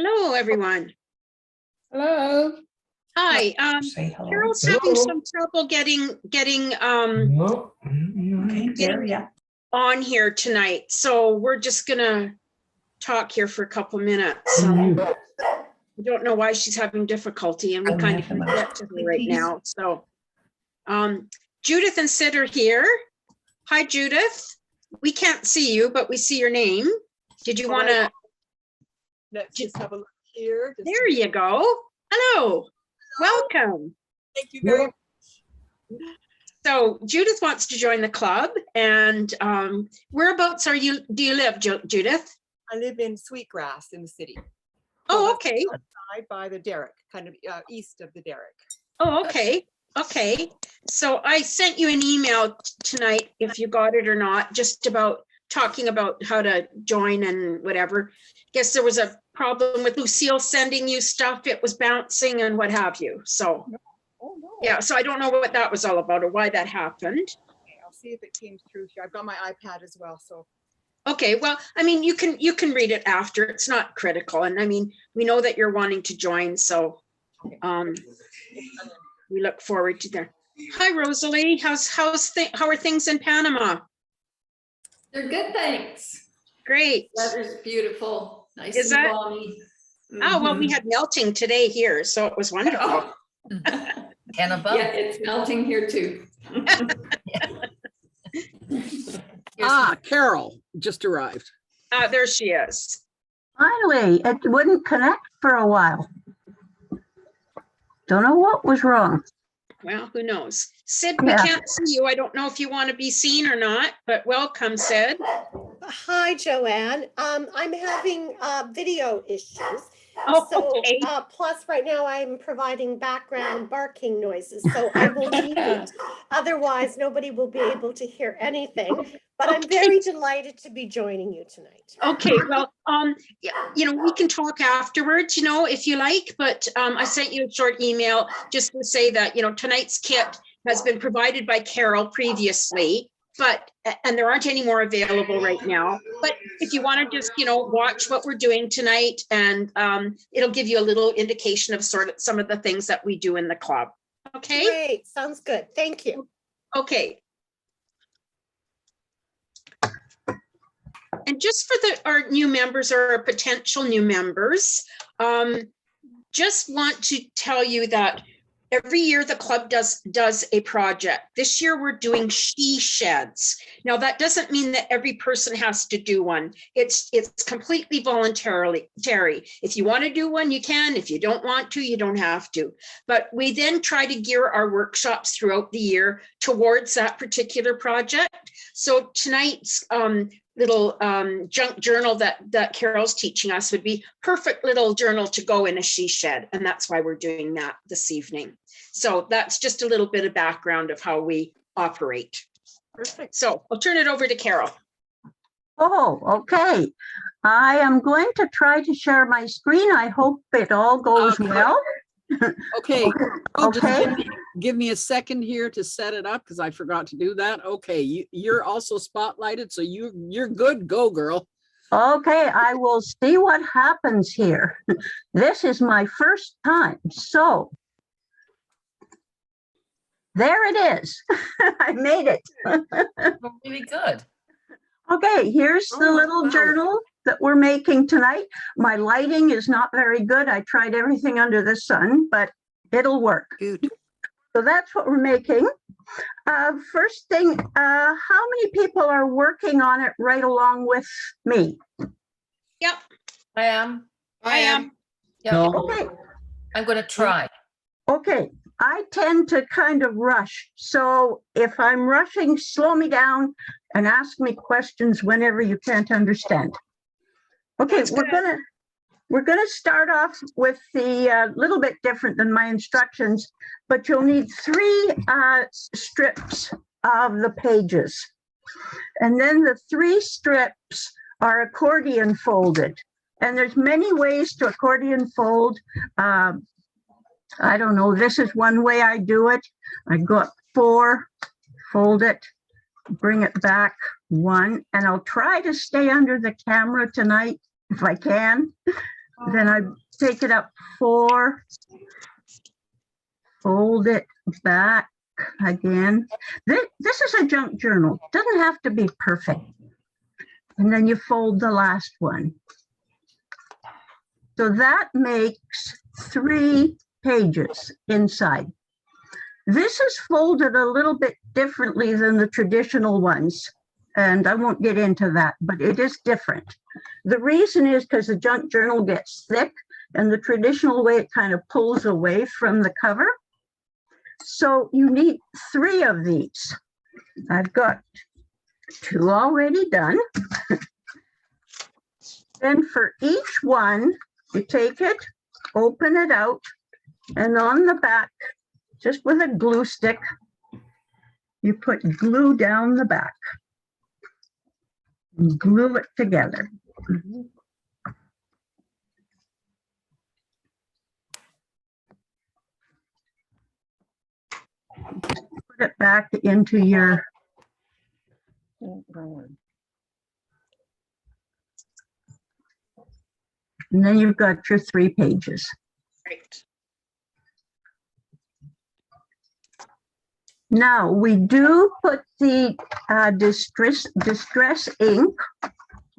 Hello, everyone. Hello. Hi. Say hello. Carol's having some trouble getting Okay, there, yeah. on here tonight, so we're just gonna talk here for a couple minutes. I don't know why she's having difficulty, and we kind of can get to her right now. So, Judith and Sid are here. Hi, Judith. We can't see you, but we see your name. Did you want to? Let's just have a look here. There you go. Hello. Welcome. Thank you very much. So Judith wants to join the club, and whereabouts do you live, Judith? I live in Sweetgrass in the city. Oh, okay. Outside by the Derrick, kind of east of the Derrick. Oh, okay. Okay. So I sent you an email tonight, if you got it or not, just about talking about how to join and whatever. Guess there was a problem with Lucille sending you stuff. It was bouncing and what have you. So, Oh, no. yeah, so I don't know what that was all about or why that happened. Okay, I'll see if it came through here. I've got my iPad as well, so. Okay, well, I mean, you can read it after. It's not critical. And I mean, we know that you're wanting to join, so we look forward to that. Hi, Rosalie. How are things in Panama? They're good, thanks. Great. Weather's beautiful, nice Is and that- balmy. Oh, well, we had melting today here, so it was wonderful. Ten above. Yeah, it's melting here too. Carol just arrived. There she is. Finally, it wouldn't connect for a while. Don't know what was wrong. Well, who knows? Sid, we Yeah. can't see you. I don't know if you want to be seen or not, but welcome, Sid. Hi, Joanne. I'm having video issues. Oh, So, okay. plus right now I'm providing background barking noises, so I will mute. Otherwise, nobody will be able to hear anything. But I'm very delighted to be joining you tonight. Okay, well, yeah, we can talk afterwards, if you like, but I sent you a short email just to say that, tonight's kit has been provided by Carol previously, and there aren't any more available right now. But if you want to just, watch what we're doing tonight, and it'll give you a little indication of sort of some of the things that we do in the club. Okay? Great, sounds good. Thank you. Okay. And just for our new members or our potential new members, just want to tell you that every year the club does a project. This year we're doing she sheds. Now that doesn't mean that every person has to do one. It's completely voluntary. If you want to do one, you can. If you don't want to, you don't have to. But we then try to gear our workshops throughout the year towards that particular project. So tonight's little junk journal that Carol's teaching us would be perfect little journal to go in a she shed. And that's why we're doing that this evening. So that's just a little bit of background of how we operate. Perfect. So I'll turn it over to Carol. Oh, okay. I am going to try to share my screen. I hope it all goes Okay. well. Okay. I'll just Okay. give me a second here to set it up because I forgot to do that. Okay, you're also spotlighted, so you're good. Go, girl. Okay, I will see what happens here. This is my first time, so there it is. I made it. Really good. Okay, here's the Oh, little wow. journal that we're making tonight. My lighting is not very good. I tried everything under the sun, but it'll work. Good. So that's what we're making. First thing, how many people are working on it right along with me? Yep, I am. I am. Yeah, Okay, I'm gonna try. okay. I tend to kind of rush. So if I'm rushing, slow me down and ask me questions whenever you can't understand. Okay, That's good. we're gonna start off with the little bit different than my instructions, but you'll need 3 strips of the pages. And then the 3 strips are accordion folded. And there's many ways to accordion fold. I don't know, this is one way I do it. I go up 4, fold it, bring it back 1, and I'll try to stay under the camera tonight if I can. Then I take it up 4, fold it back again. This is a junk journal. Doesn't have to be perfect. And then you fold the last one. So that makes 3 pages inside. This is folded a little bit differently than the traditional ones, and I won't get into that, but it is different. The reason is because the junk journal gets thick, and the traditional way it kind of pulls away from the cover. So you need 3 of these. I've got 2 already done. Then for each one, you take it, open it out, and on the back, just with a glue stick, you put glue down the back. And glue it together. Put it back into your and then you've got your 3 pages. Right. Now, we do put the distress ink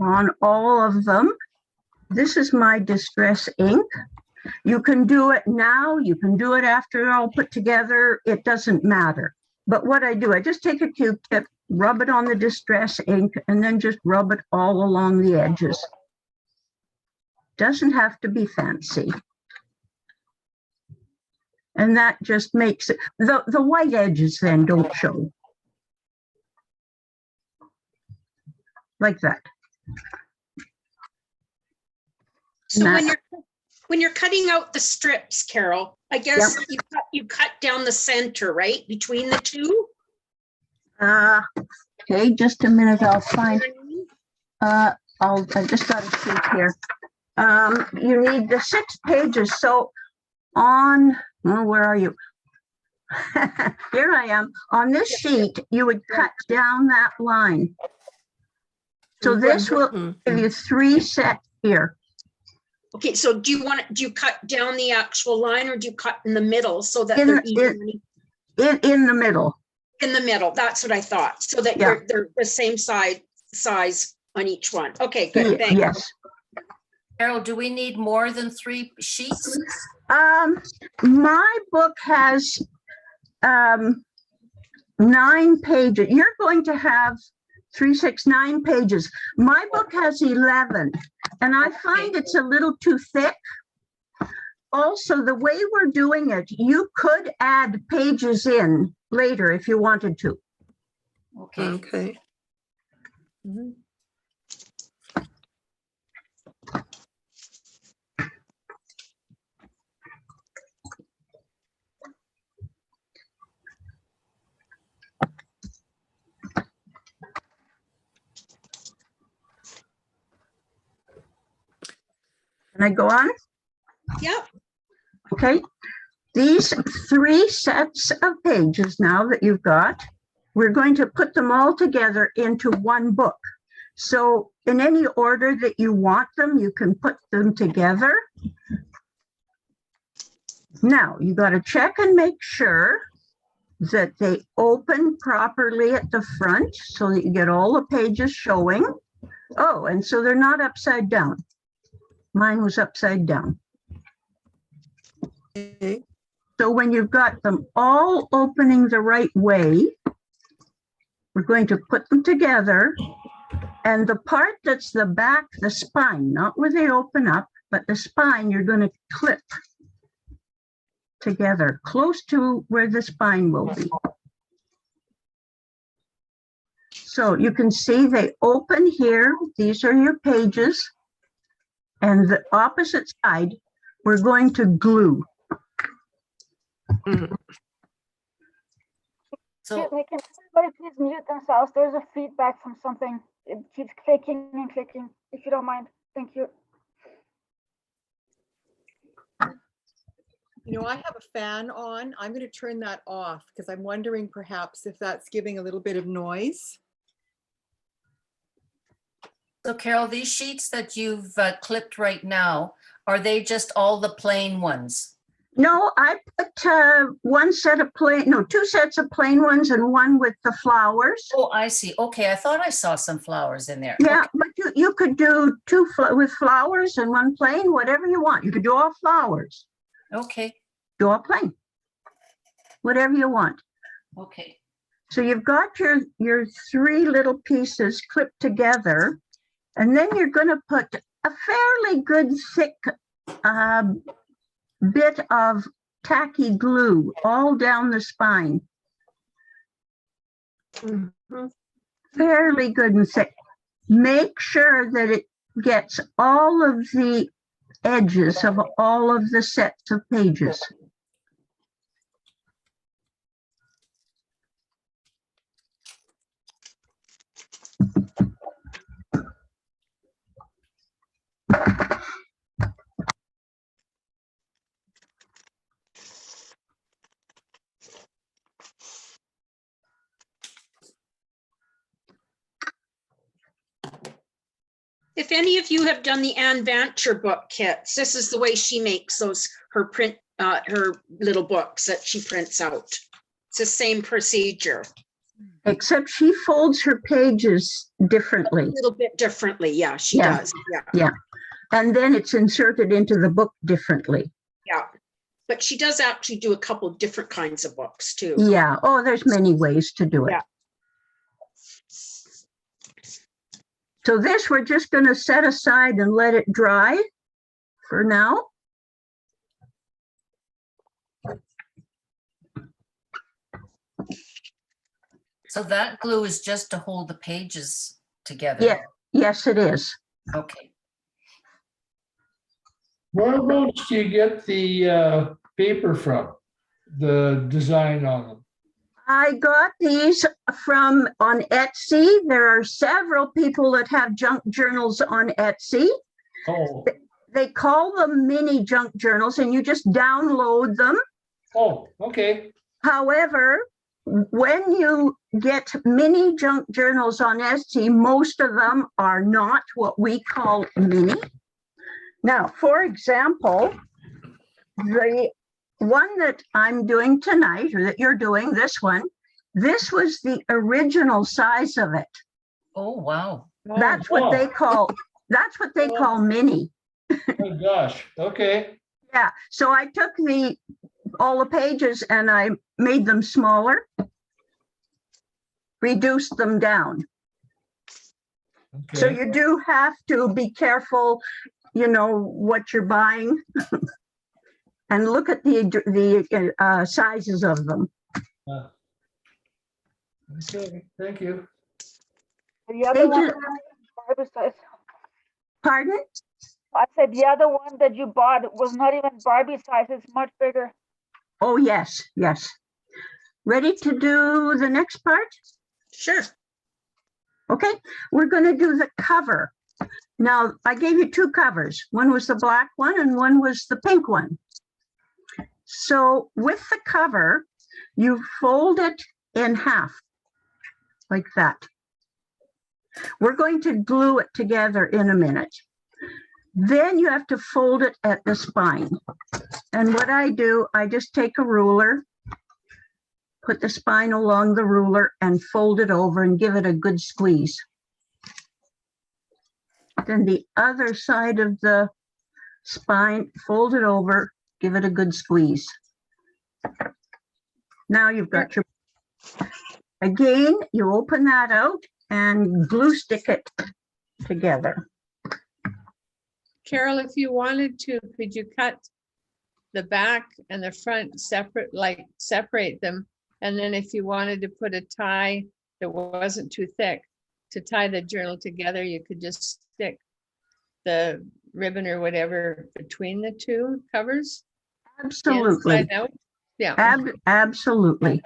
on all of them. This is my distress ink. You can do it now, you can do it after they're all put together, it doesn't matter. But what I do, I just take a Q-tip, rub it on the distress ink, and then just rub it all along the edges. Doesn't have to be fancy. And that just makes it, the white edges then don't show. Like that. So Now- when you're cutting out the strips, Carol, I guess you cut down the center, right? Between the 2? Okay, just a minute, I'll find, I just got a sheet here. You need the 6 pages, so on, oh, where are you? Here I am. On this sheet, you would cut down that line. So this will give you 3 sets here. Okay, so do you cut down the actual line or do you cut in the middle so that In they're the- evenly In the middle. in the middle? That's what I thought, so that Yeah. they're the same size on each one. Okay, good, thanks. Yes. Carol, do we need more than 3 sheets? My book has 9 pages. You're going to have 3, 6, 9 pages. My book has 11, and I find it's a little too thick. Also, the way we're doing it, you could add pages in later if you wanted to. Okay. Okay. Can I go on? Yep. Okay, these 3 sets of pages now that you've got, we're going to put them all together into one book. So in any order that you want them, you can put them together. Now, you got to check and make sure that they open properly at the front so that you get all the pages showing. Oh, and so they're not upside down. Mine was upside down. Okay. So when you've got them all opening the right way, we're going to put them together. And the part that's the back, the spine, not where they open up, but the spine, you're going to clip together close to where the spine will be. So you can see they open here. These are your pages. And the opposite side, we're going to glue. So, Can somebody please mute themselves? There's a feedback from something. It keeps clicking and clicking, if you don't mind. Thank you. You know, I have a fan on. I'm going to turn that off because I'm wondering perhaps if that's giving a little bit of noise. So Carol, these sheets that you've clipped right now, are they just all the plain ones? No, I put one set of two sets of plain ones and one with the flowers. Oh, I see. Okay, I thought I saw some flowers in there. Yeah, but you could do two with flowers and one plain, whatever you want. You could do all flowers, Okay, do all plain, whatever you want. okay. So you've got your three little pieces clipped together, and then you're going to put a fairly good thick bit of tacky glue all down the spine. Fairly good and thick. Make sure that it gets all of the edges of all of the sets of pages. If any of you have done the Ann Vancher book kits, this is the way she makes her little books that she prints out. It's the same procedure, Except she folds her pages a differently. little bit differently. Yeah, she Yeah. does. Yeah, And then it's inserted into the book differently. yeah. But she does actually do a couple different kinds of books too. Yeah. Oh, there's many ways to do it. Yeah. So this we're just going to set aside and let it dry for now. So that glue is just to hold the pages together? Yeah. Yes, it is. Okay. Whereabouts do you get the paper from? The design on them? I got these from on Etsy. There are several people that have junk journals on Etsy. Oh, They call them mini junk journals and you just download them. oh, okay. However, when you get mini junk journals on Etsy, most of them are not what we call mini. Now, for example, the one that I'm doing tonight, or that you're doing, this one, this was the original size of it. Oh, wow. That's what they call, mini. Oh, gosh, okay. Yeah, so I took all the pages and I made them smaller, reduced them down. So Okay. you do have to be careful, you know, what you're buying. And look at the sizes of them. Okay, thank you. The other one, Pages- Barbie size. Pardon? I said the other one that you bought was not even Barbie size, it's much bigger. Oh, yes, yes. Ready to do the next part? Sure. Okay, we're going to do the cover. Now, I gave you two covers. One was the black one and one was the pink one. So with the cover, you fold it in half, like that. We're going to glue it together in a minute. Then you have to fold it at the spine. And what I do, I just take a ruler, put the spine along the ruler and fold it over and give it a good squeeze. Then the other side of the spine, fold it over, give it a good squeeze. Now you've got your, again, you open that out and glue stick it together. Carol, if you wanted to, could you cut the back and the front separate, like separate them? And then if you wanted to put a tie that wasn't too thick to tie the journal together, you could just stick the ribbon or whatever between the two covers. Absolutely. Inside out. Yeah. Absolutely.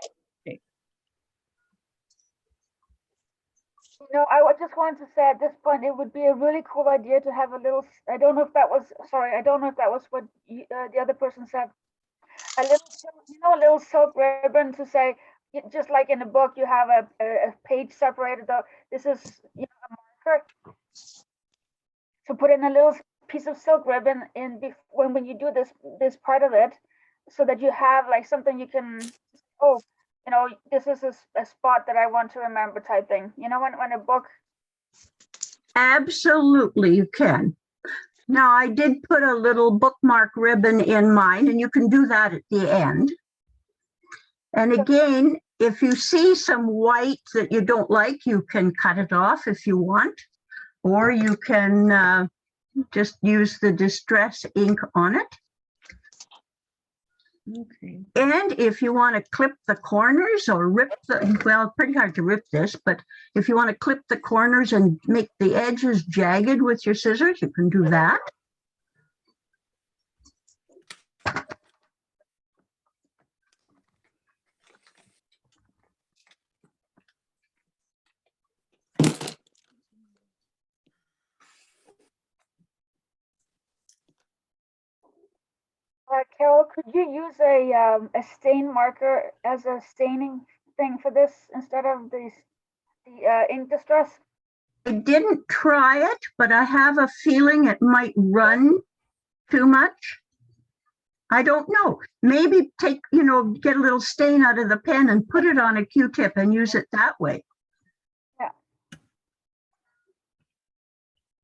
You know, just wanted to say at this point, it would be a really cool idea to have a little, I don't know if that was, sorry, I don't know if that was what the other person said. A little, you know, a little silk ribbon to say, just like in a book, you have a page separated, though, this is, you know, a marker. So put in a little piece of silk ribbon in when you do this part of it, so that you have like something you can, oh, you know, this is a spot that I want to remember type thing. You know, when a book. Absolutely, you can. Now, I did put a little bookmark ribbon in mine, and you can do that at the end. And again, if you see some white that you don't like, you can cut it off if you want, or you can just use the distress ink on it. Okay. And if you want to clip the corners or rip the, well, pretty hard to rip this, but if you want to clip the corners and make the edges jagged with your scissors, you can do that. Carol, could you use a stain marker as a staining thing for this instead of the ink distress? I didn't try it, but I have a feeling it might run too much. I don't know. Maybe take, get a little stain out of the pen and put it on a Q-tip and use it that way. Yeah.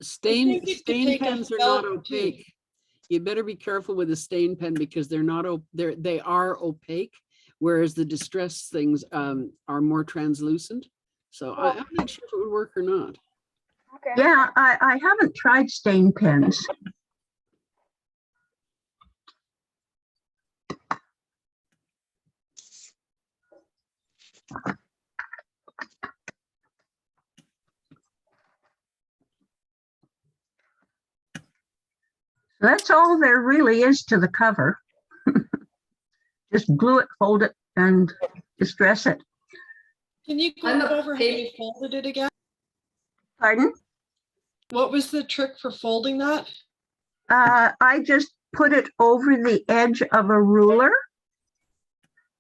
Stain you could take a pens are not felt tube. opaque. You better be careful with a stain pen because they are opaque, whereas the distress things are more translucent. So I'm not sure if it would work or not. Okay. Yeah, I haven't tried stain pens. That's all there really is to the cover. Just glue it, fold it, and distress it. Can you go I'm a over how you folded it again? Pardon? What was the trick for folding that? I just put it over the edge of a ruler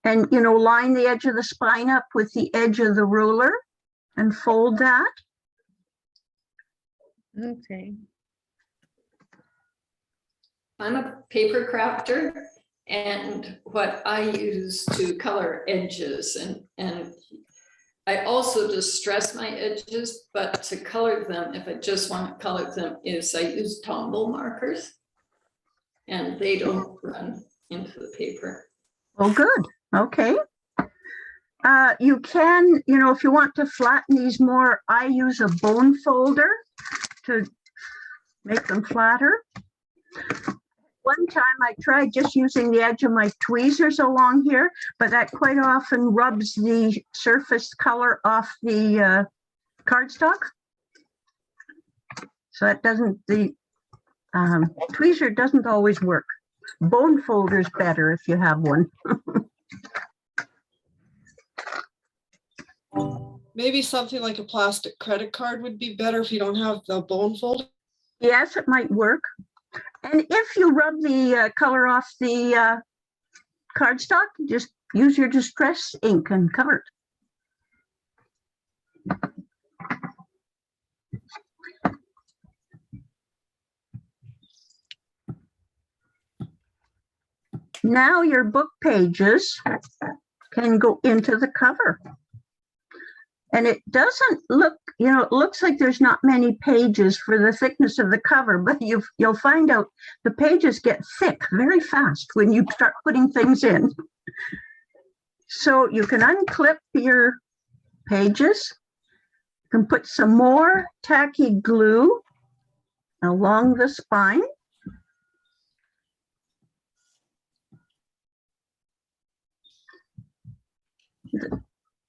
and, line the edge of the spine up with the edge of the ruler and fold that. Okay. I'm a paper crafter, and what I use to color edges and I also distress my edges, but to color them, if I just want to color them, is I use Tombow markers, and they don't run into the paper. Oh, good. Okay. You can, if you want to flatten these more, I use a bone folder to make them flatter. One time I tried just using the edge of my tweezers along here, but that quite often rubs the surface color off the cardstock. So that doesn't, the tweezer doesn't always work. Bone folder's better if you have one. Maybe something like a plastic credit card would be better if you don't have the bone folder. Yes, it might work. And if you rub the color off the cardstock, just use your distress ink and cover it. Now your book pages can go into the cover. And it doesn't look, it looks like there's not many pages for the thickness of the cover, but you'll find out the pages get thick very fast when you start putting things in. So you can unclip your pages. You can put some more tacky glue along the spine.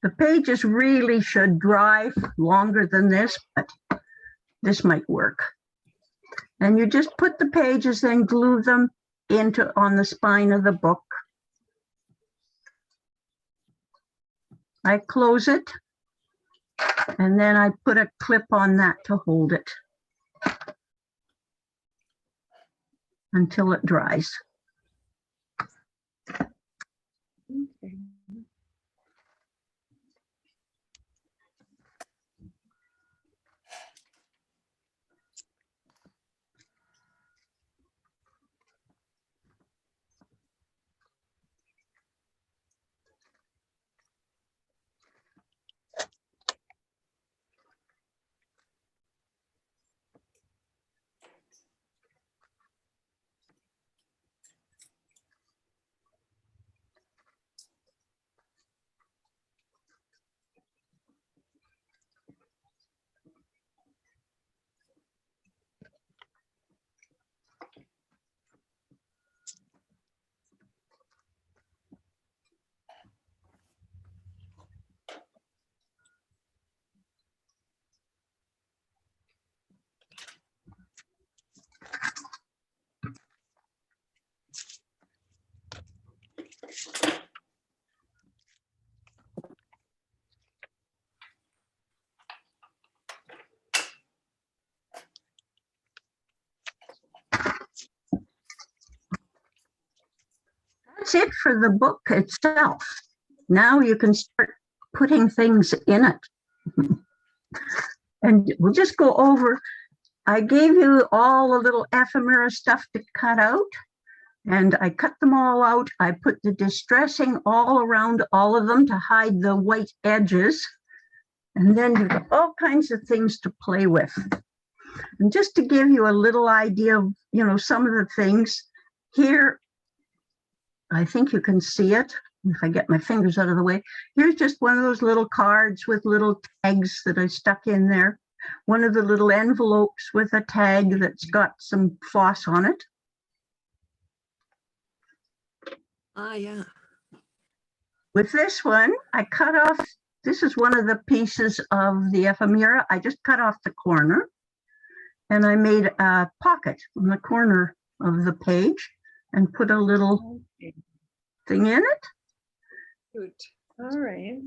The pages really should dry longer than this, but this might work. And you just put the pages and glue them on the spine of the book. I close it, and then I put a clip on that to hold it until it dries. Okay. that's it for the book itself. Now you can start putting things in it. And we'll just go over. I gave you all the little ephemera stuff to cut out, and I cut them all out. I put the distressing all around all of them to hide the white edges. And then you've got all kinds of things to play with. And just to give you a little idea of, you know, some of the things here, I think you can see it if I get my fingers out of the way. Here's just one of those little cards with little tags that I stuck in there. One of the little envelopes with a tag that's got some floss on it. Ah, yeah. With this one, I cut off, this is one of the pieces of the ephemera. I just cut off the corner and I made a pocket on the corner of the page and put a little thing in it. Good. All right.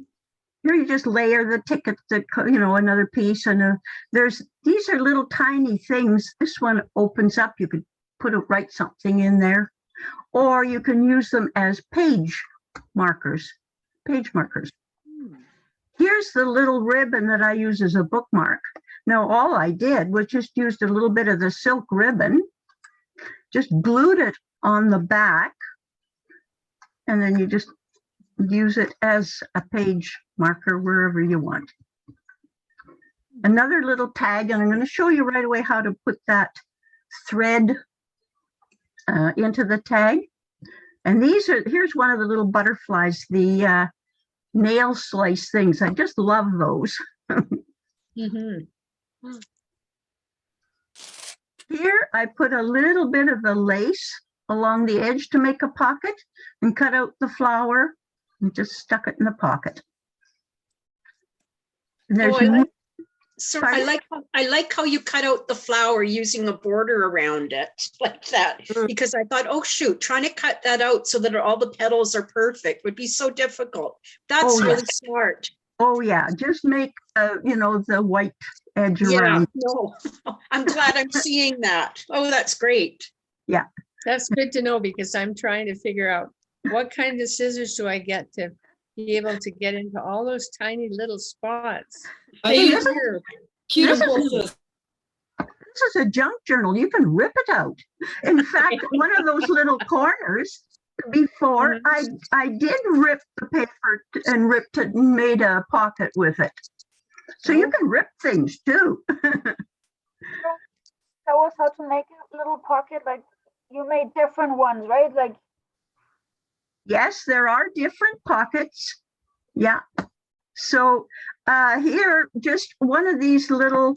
Here you just layer the ticket, you know, another piece, and these are little tiny things. This one opens up. You could write something in there, or you can use them as page markers. Here's the little ribbon that I use as a bookmark. Now, all I did was just used a little bit of the silk ribbon, just glued it on the back, and then you just use it as a page marker wherever you want. Another little tag, and I'm going to show you right away how to put that thread into the tag. And here's one of the little butterflies, the nail slice things. I just love those. Here I put a little bit of the lace along the edge to make a pocket and cut out the flower and just stuck it in the pocket. And there's I like how you cut out the flower using a border around it like that, because I thought, oh shoot, trying to cut that out so that all the petals are perfect would be so difficult. That's really smart. Oh yeah, just make you know, the white edge around. No, I'm glad I'm seeing that. Oh, that's great. Yeah, That's good to know, because I'm trying to figure out what kind of scissors do I get to be able to get into all those tiny little spots. This is a junk journal. You can rip it out. In fact, one of those little corners before, I did rip the paper and ripped it and made a pocket with it. So you can rip things too. Tell us how to make a little pocket, like you made different ones, right? Like, yes, there are different pockets. Yeah. So here, just one of these little,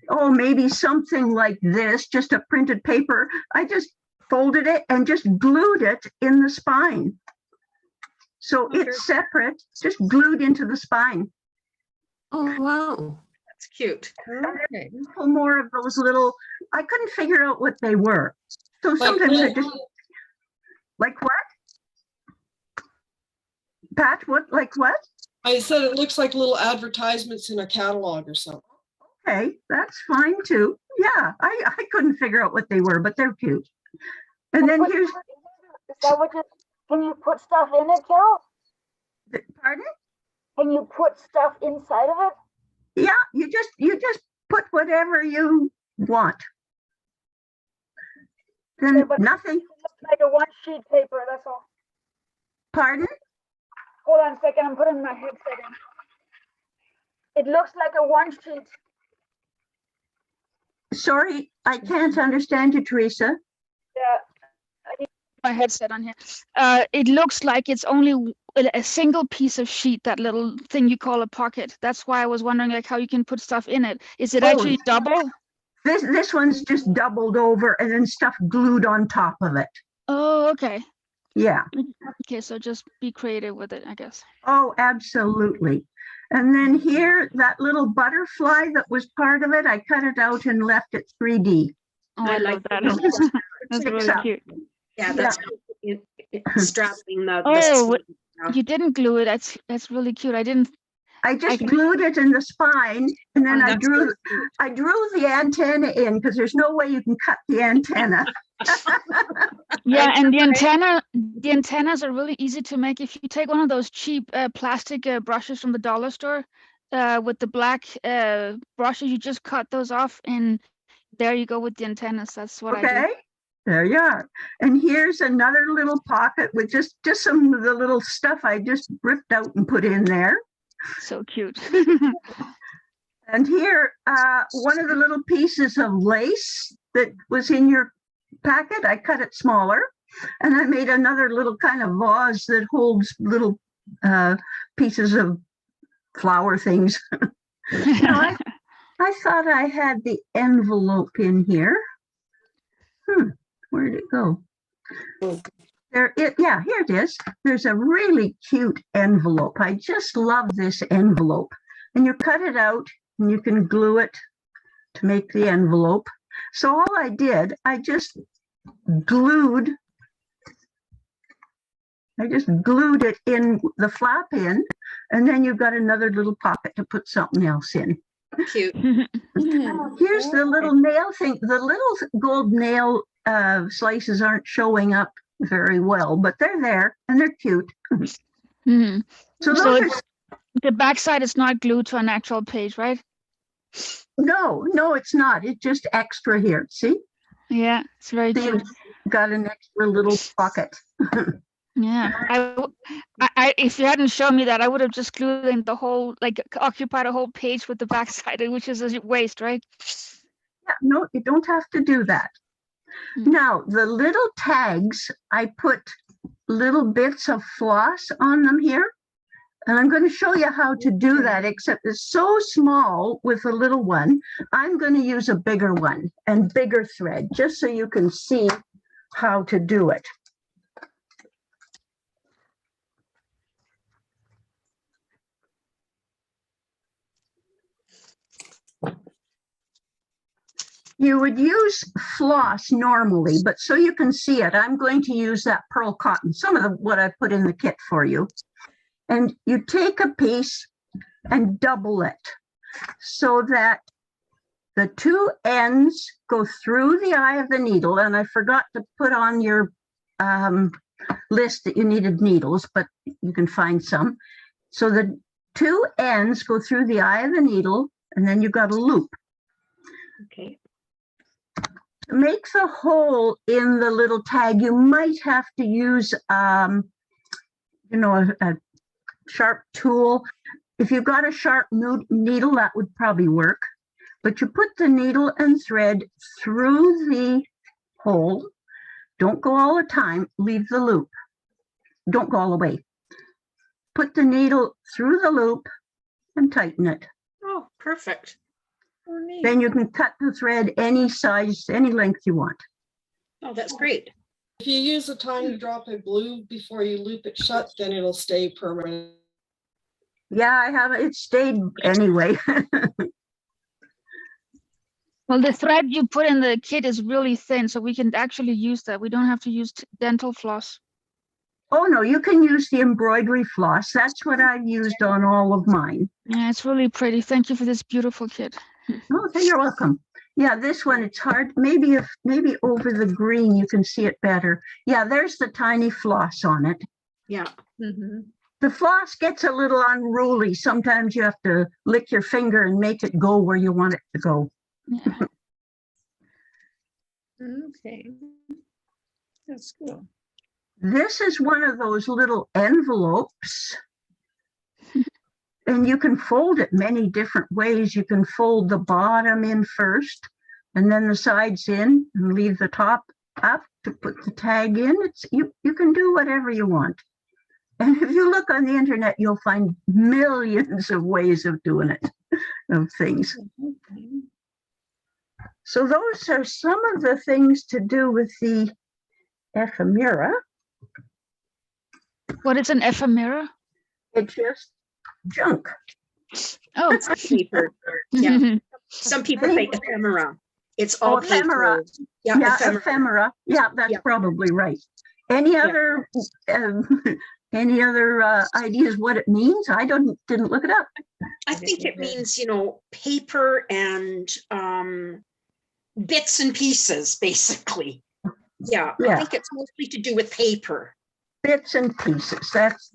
oh, maybe something like this, just a printed paper. I just folded it and just glued it in the spine. So it's separate, just glued into the spine. Oh, wow. That's cute. Okay. More of those little, I couldn't figure out what they were. So sometimes I just, like what? Pat, what, like what? I said it looks like little advertisements in a catalog or something. Okay, that's fine too. Yeah, I couldn't figure out what they were, but they're cute. And then here's, is that what can you put stuff in it, Carol? pardon? Can you put stuff inside of it? Yeah, you just put whatever you want. Then Yeah, but nothing, it looks like a one sheet paper, that's all. pardon? Hold on a second, I'm putting my headset in. It looks like a one sheet. Sorry, I can't understand you, Teresa. Yeah. My headset on here. It looks like it's only a single piece of sheet, that little thing you call a pocket. That's why I was wondering like how you can put stuff in it. Is it actually double? This one's just doubled over and then stuff glued on top of it. Oh, okay. Yeah. Okay, so just be creative with it, I guess. Oh, absolutely. And then here, that little butterfly that was part of it, I cut it out and left it 3D. Oh, I love that. That's Sticks really up. cute. Yeah, that's strapping the. Oh, you didn't glue it. That's really cute. I just glued it in the spine, and then I drew the antenna in, because there's no way you can cut the antenna. Yeah, and the the antennas are really easy to make. If you take one of those cheap plastic brushes from the dollar store with the black brushes, you just cut those off and there you go with the antennas. That's what I do. Okay, there you are. And here's another little pocket with just some of the little stuff I just ripped out and put in there. So cute. And here, one of the little pieces of lace that was in your packet, I cut it smaller. And I made another little kind of vase that holds little pieces of flower things. I thought I had the envelope in here. Where did it go? Yeah, here it is. There's a really cute envelope. I just love this envelope. And you cut it out and you can glue it to make the envelope. So all I did, I just glued it in the flap in, and then you've got another little pocket to put something else in. Cute. Here's the little nail thing. The little gold nail slices aren't showing up very well, but they're there and they're cute. Mhm. So So those it's, the backside is not glued to an actual page, right? no, it's not. It's just extra here. See? Yeah, it's very See, cute. you've got an extra little pocket. Yeah, if you hadn't shown me that, I would have just glued in the whole, like occupied a whole page with the backside, which is a waste, right? Yeah, no, you don't have to do that. Now, the little tags, I put little bits of floss on them here. And I'm going to show you how to do that, except it's so small with a little one. I'm going to use a bigger one and bigger thread, just so you can see how to do it. You would use floss normally, but so you can see it, I'm going to use that pearl cotton, some of what I put in the kit for you. And you take a piece and double it so that the two ends go through the eye of the needle. And I forgot to put on your list that you needed needles, but you can find some. So the two ends go through the eye of the needle, and then you've got a loop. Okay. To make the hole in the little tag, you might have to use, a sharp tool. If you've got a sharp needle, that would probably work. But you put the needle and thread through the hole. Don't go all the time, leave the loop. Don't go all the way. Put the needle through the loop and tighten it. Oh, perfect. Oh, neat. Then you can cut the thread any size, any length you want. Oh, that's great. If you use a tiny drop of glue before you loop it shut, then it'll stay permanent. Yeah, I have it. It stayed anyway. Well, the thread you put in the kit is really thin, so we can actually use that. We don't have to use dental floss. Oh, no, you can use the embroidery floss. That's what I've used on all of mine. Yeah, it's really pretty. Thank you for this beautiful kit. Oh, you're welcome. Yeah, this one, it's hard. Maybe over the green, you can see it better. Yeah, there's the tiny floss on it. Yeah. The floss gets a little unruly. Sometimes you have to lick your finger and make it go where you want it to go. Yeah. Okay. That's cool. This is one of those little envelopes. And you can fold it many different ways. You can fold the bottom in first and then the sides in and leave the top up to put the tag in. You can do whatever you want. And if you look on the internet, you'll find millions of ways of doing it, of things. So those are some of the things to do with the ephemera. What is an ephemera? It's just junk. Oh, Paper. Yeah. Some people say ephemera. It's all ephemera. paper. Yeah, Yeah, ephemera. ephemera. Yeah, that's probably right. Any other ideas what it means? I didn't look it up. I think it means, paper and bits and pieces, basically. Yeah, I Yeah. think it's mostly to do with paper. bits and pieces. That's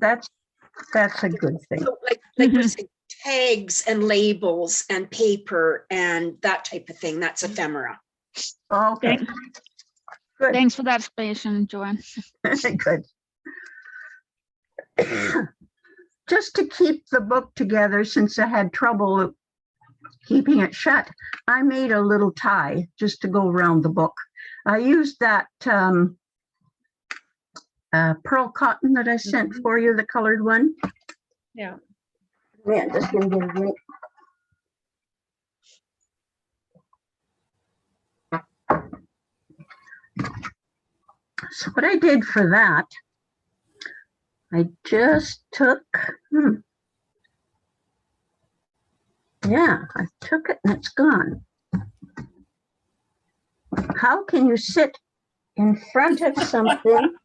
a good thing. So like we're Mhm. saying, tags and labels and paper and that type of thing. That's ephemera. Okay, Thank- good. Thanks for that explanation, Joanne. Good. Just to keep the book together, since I had trouble keeping it shut, I made a little tie just to go around the book. I used that pearl cotton that I sent for you, the colored one. Yeah. Man, just gonna get a drink. So what I did for that, I just took, yeah, I took it and it's gone. How can you sit in front of something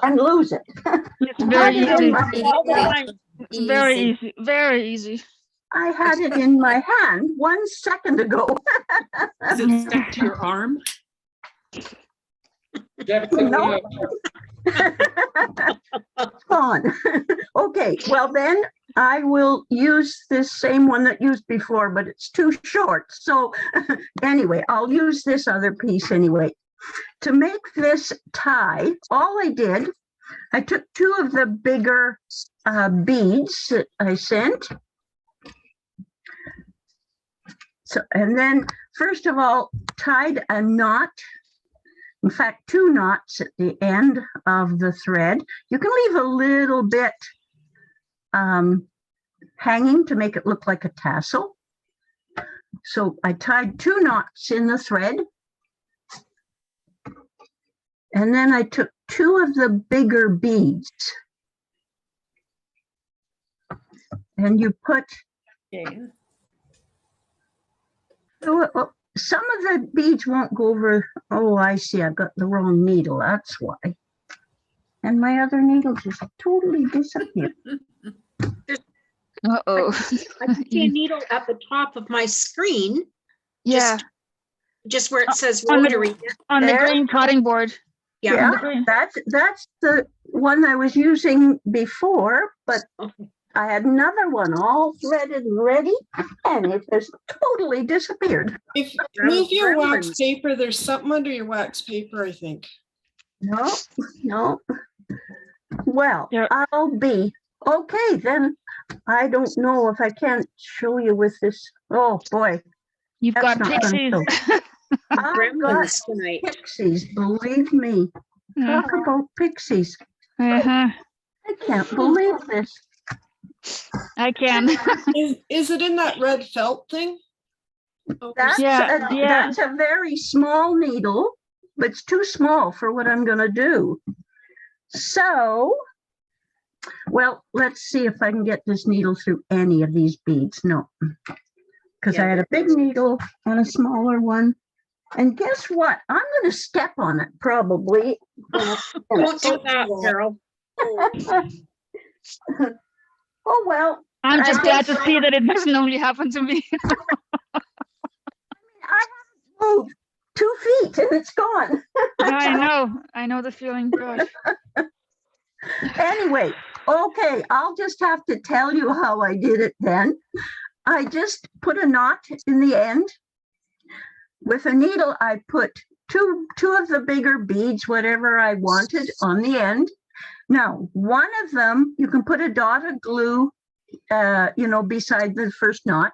and lose it? It's I very had it in easy. my- Very easy. Very easy. I had it in my hand 1 second ago. Is it stuck to your arm? No. It's gone. Okay, well then I will use this same one that used before, but it's too short. So anyway, I'll use this other piece anyway. To make this tie, all I did, I took 2 of the bigger beads that I sent. So, and then first of all, tied a knot. In fact, 2 knots at the end of the thread. You can leave a little bit hanging to make it look like a tassel. So I tied 2 knots in the thread. And then I took 2 of the bigger beads. And you put, some of the beads won't go over. Oh, I see. I've got the wrong needle. That's why. And my other needle just totally disappeared. Uh-oh. I can see a needle at the top of my screen, Yeah, just where it says on the- rotary. on the There? green cutting board. Yeah. Yeah, the green. that's the one I was using before, but I had another one all threaded and ready, and it has totally disappeared. If move your wax Gremlins. paper, there's something under your wax paper, I think. No, no. Well, Yeah. I'll be okay then. I don't know if I can't show you with this. Oh boy, You've That's got not fun, pixies. so- I've got Gremlins tonight. pixies. Believe me, Yeah. talk about pixies. Uh-huh. I can't believe this. I can. Is it in that red felt thing? That's, Yeah, yeah. that's a very small needle, but it's too small for what I'm gonna do. So, well, let's see if I can get this needle through any of these beads. No, because I had a big needle and a smaller one. And guess what? I'm gonna step on it probably. Don't do that, Carol. Oh, well, I'm just I glad to guess- see that it doesn't only happen to me. I haven't moved 2 feet and it's gone. I know the feeling. Gosh. Anyway, okay, I'll just have to tell you how I did it then. I just put a knot in the end. With a needle, I put two of the bigger beads, whatever I wanted, on the end. Now, one of them, you can put a dot of glue, beside the first knot.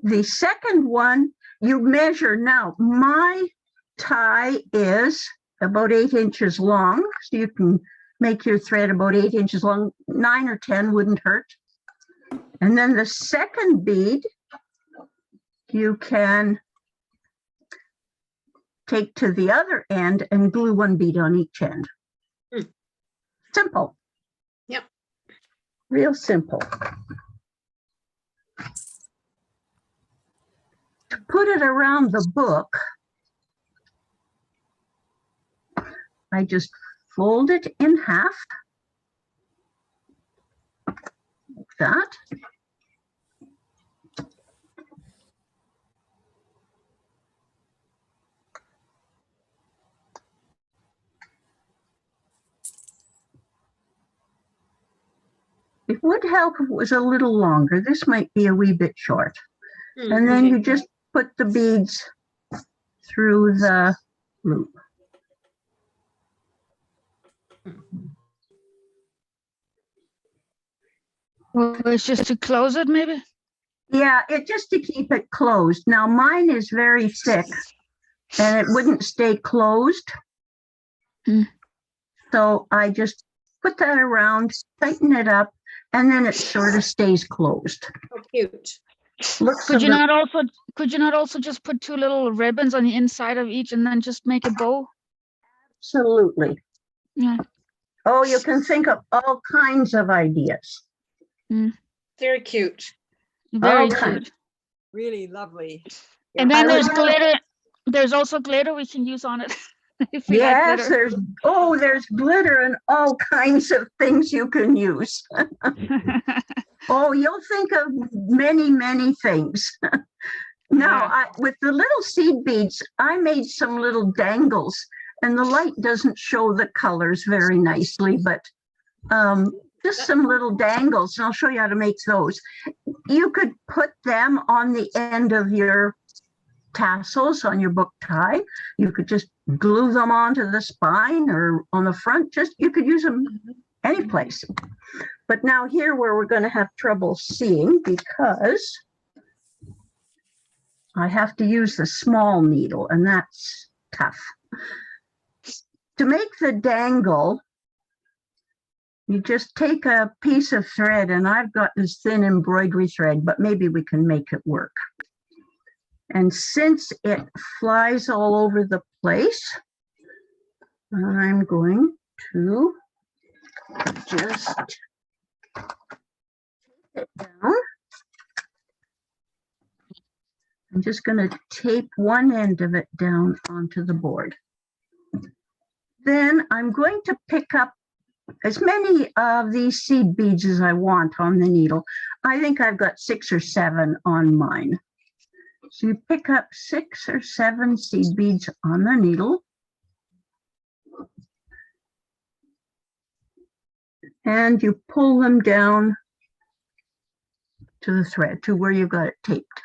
The second one, you measure. Now, my tie is about 8 inches long, so you can make your thread about 8 inches long. 9 or 10 wouldn't hurt. And then the second bead, you can take to the other end and glue 1 bead on each end. Simple. Yep. Real simple. To put it around the book, I just fold it in half, like that. It would help if it was a little longer. This might be a wee bit short. And then you just put the beads through the loop. Well, it's just to close it, maybe? Yeah, it just to keep it closed. Now mine is very thick and it wouldn't stay closed. Mm. So I just put that around, tighten it up, and then it sort of stays closed. Oh, cute. Looks Could a you little- not also just put two little ribbons on the inside of each and then just make a bow? Absolutely. Yeah. Oh, you can think of all kinds of ideas. Very cute. Very Okay. cute. Really lovely. And then I there's would- glitter. There's also glitter we can use on it. If we like Yes, glitter. there's glitter and all kinds of things you can use. Oh, you'll think of many, many things. Now, Yeah. with the little seed beads, I made some little dangles, and the light doesn't show the colors very nicely, but just some little dangles, and I'll show you how to make those. You could put them on the end of your tassels on your book tie. You could just glue them onto the spine or on the front. You could use them any place. But now here where we're going to have trouble seeing because I have to use the small needle, and that's tough. To make the dangle, you just take a piece of thread, and I've got this thin embroidery thread, but maybe we can make it work. And since it flies all over the place, I'm going to just take it down. I'm just going to tape one end of it down onto the board. Then I'm going to pick up as many of these seed beads as I want on the needle. I think I've got 6 or 7 on mine. So you pick up 6 or 7 seed beads on the needle. And you pull them down to the thread, to where you've got it taped.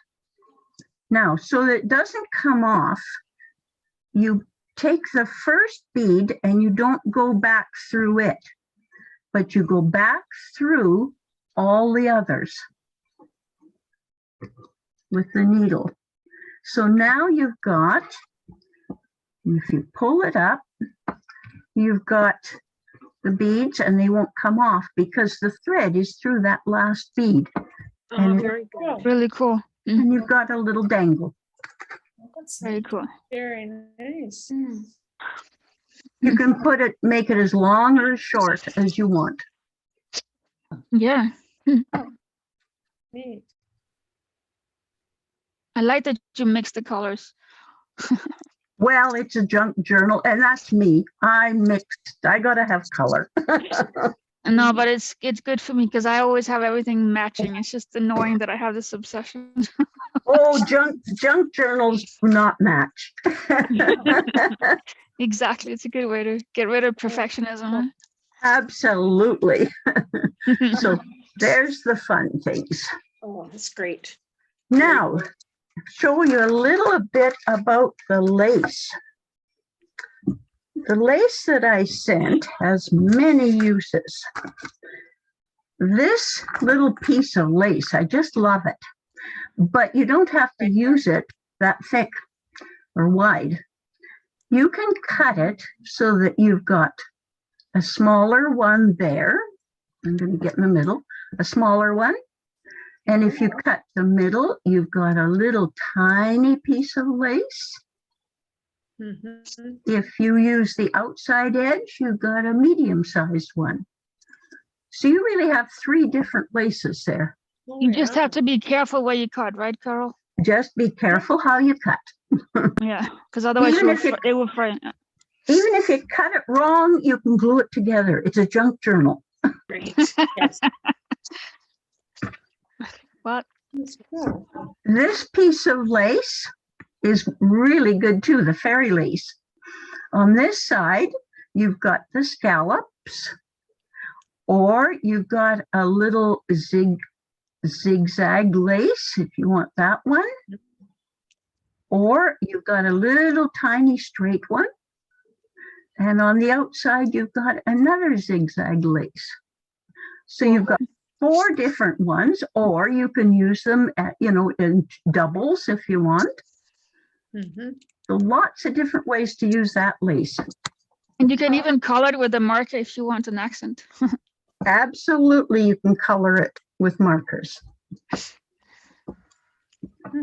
Now, so that it doesn't come off, you take the first bead and you don't go back through it, but you go back through all the others with the needle. So now you've got, if you pull it up, you've got the beads and they won't come off because the thread is through that last bead. And, Very good. Really cool. and you've got a little dangle. Very cool. Very nice. You can make it as long or as short as you want. Yeah. Neat. I like that you mix the colors. Well, it's a junk journal, and that's me. I mixed. I gotta have color. No, but it's good for me because I always have everything matching. It's just annoying that I have this obsession. Oh, junk journals do not match. Exactly. It's a good way to get rid of perfectionism. Absolutely. Huh? So there's the fun things. Oh, that's great. Now, show you a little bit about the lace. The lace that I sent has many uses. This little piece of lace, I just love it. But you don't have to use it that thick or wide. You can cut it so that you've got a smaller one there. I'm going to get in the middle, a smaller one. And if you cut the middle, you've got a little tiny piece of lace. Mhm. If you use the outside edge, you've got a medium-sized one. So you really have 3 different laces there. You just have to be careful where you cut, right, Carol? Just be careful how you cut. Yeah, because otherwise Even if it will fry. Even if you cut it wrong, you can glue it together. It's a junk journal. Great. Yes. What? That's cool. This piece of lace is really good too, the fairy lace. On this side, you've got the scallops. Or you've got a little zigzag lace if you want that one. Or you've got a little tiny straight one. And on the outside, you've got another zigzag lace. So you've got 4 different ones, or you can use them at, in doubles if you want. Mhm. So lots of different ways to use that lace. And you can even color it with a marker if you want an accent. Absolutely, you can color it with markers.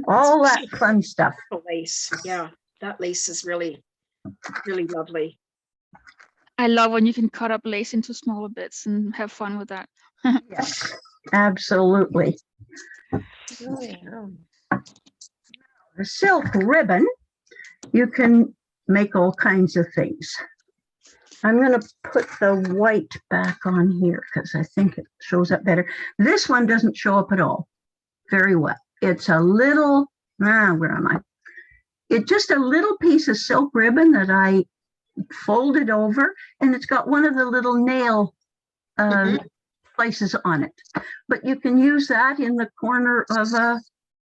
All that fun stuff. The lace, yeah, that lace is really, really lovely. I love when you can cut up lace into smaller bits and have fun with that. Yes, absolutely. Oh, yeah. The silk ribbon, you can make all kinds of things. I'm going to put the white back on here because I think it shows up better. This one doesn't show up at all very well. It's a little, where am I? It's just a little piece of silk ribbon that I folded over, and it's got one of the little nail places on it. But you can use that in the corner of a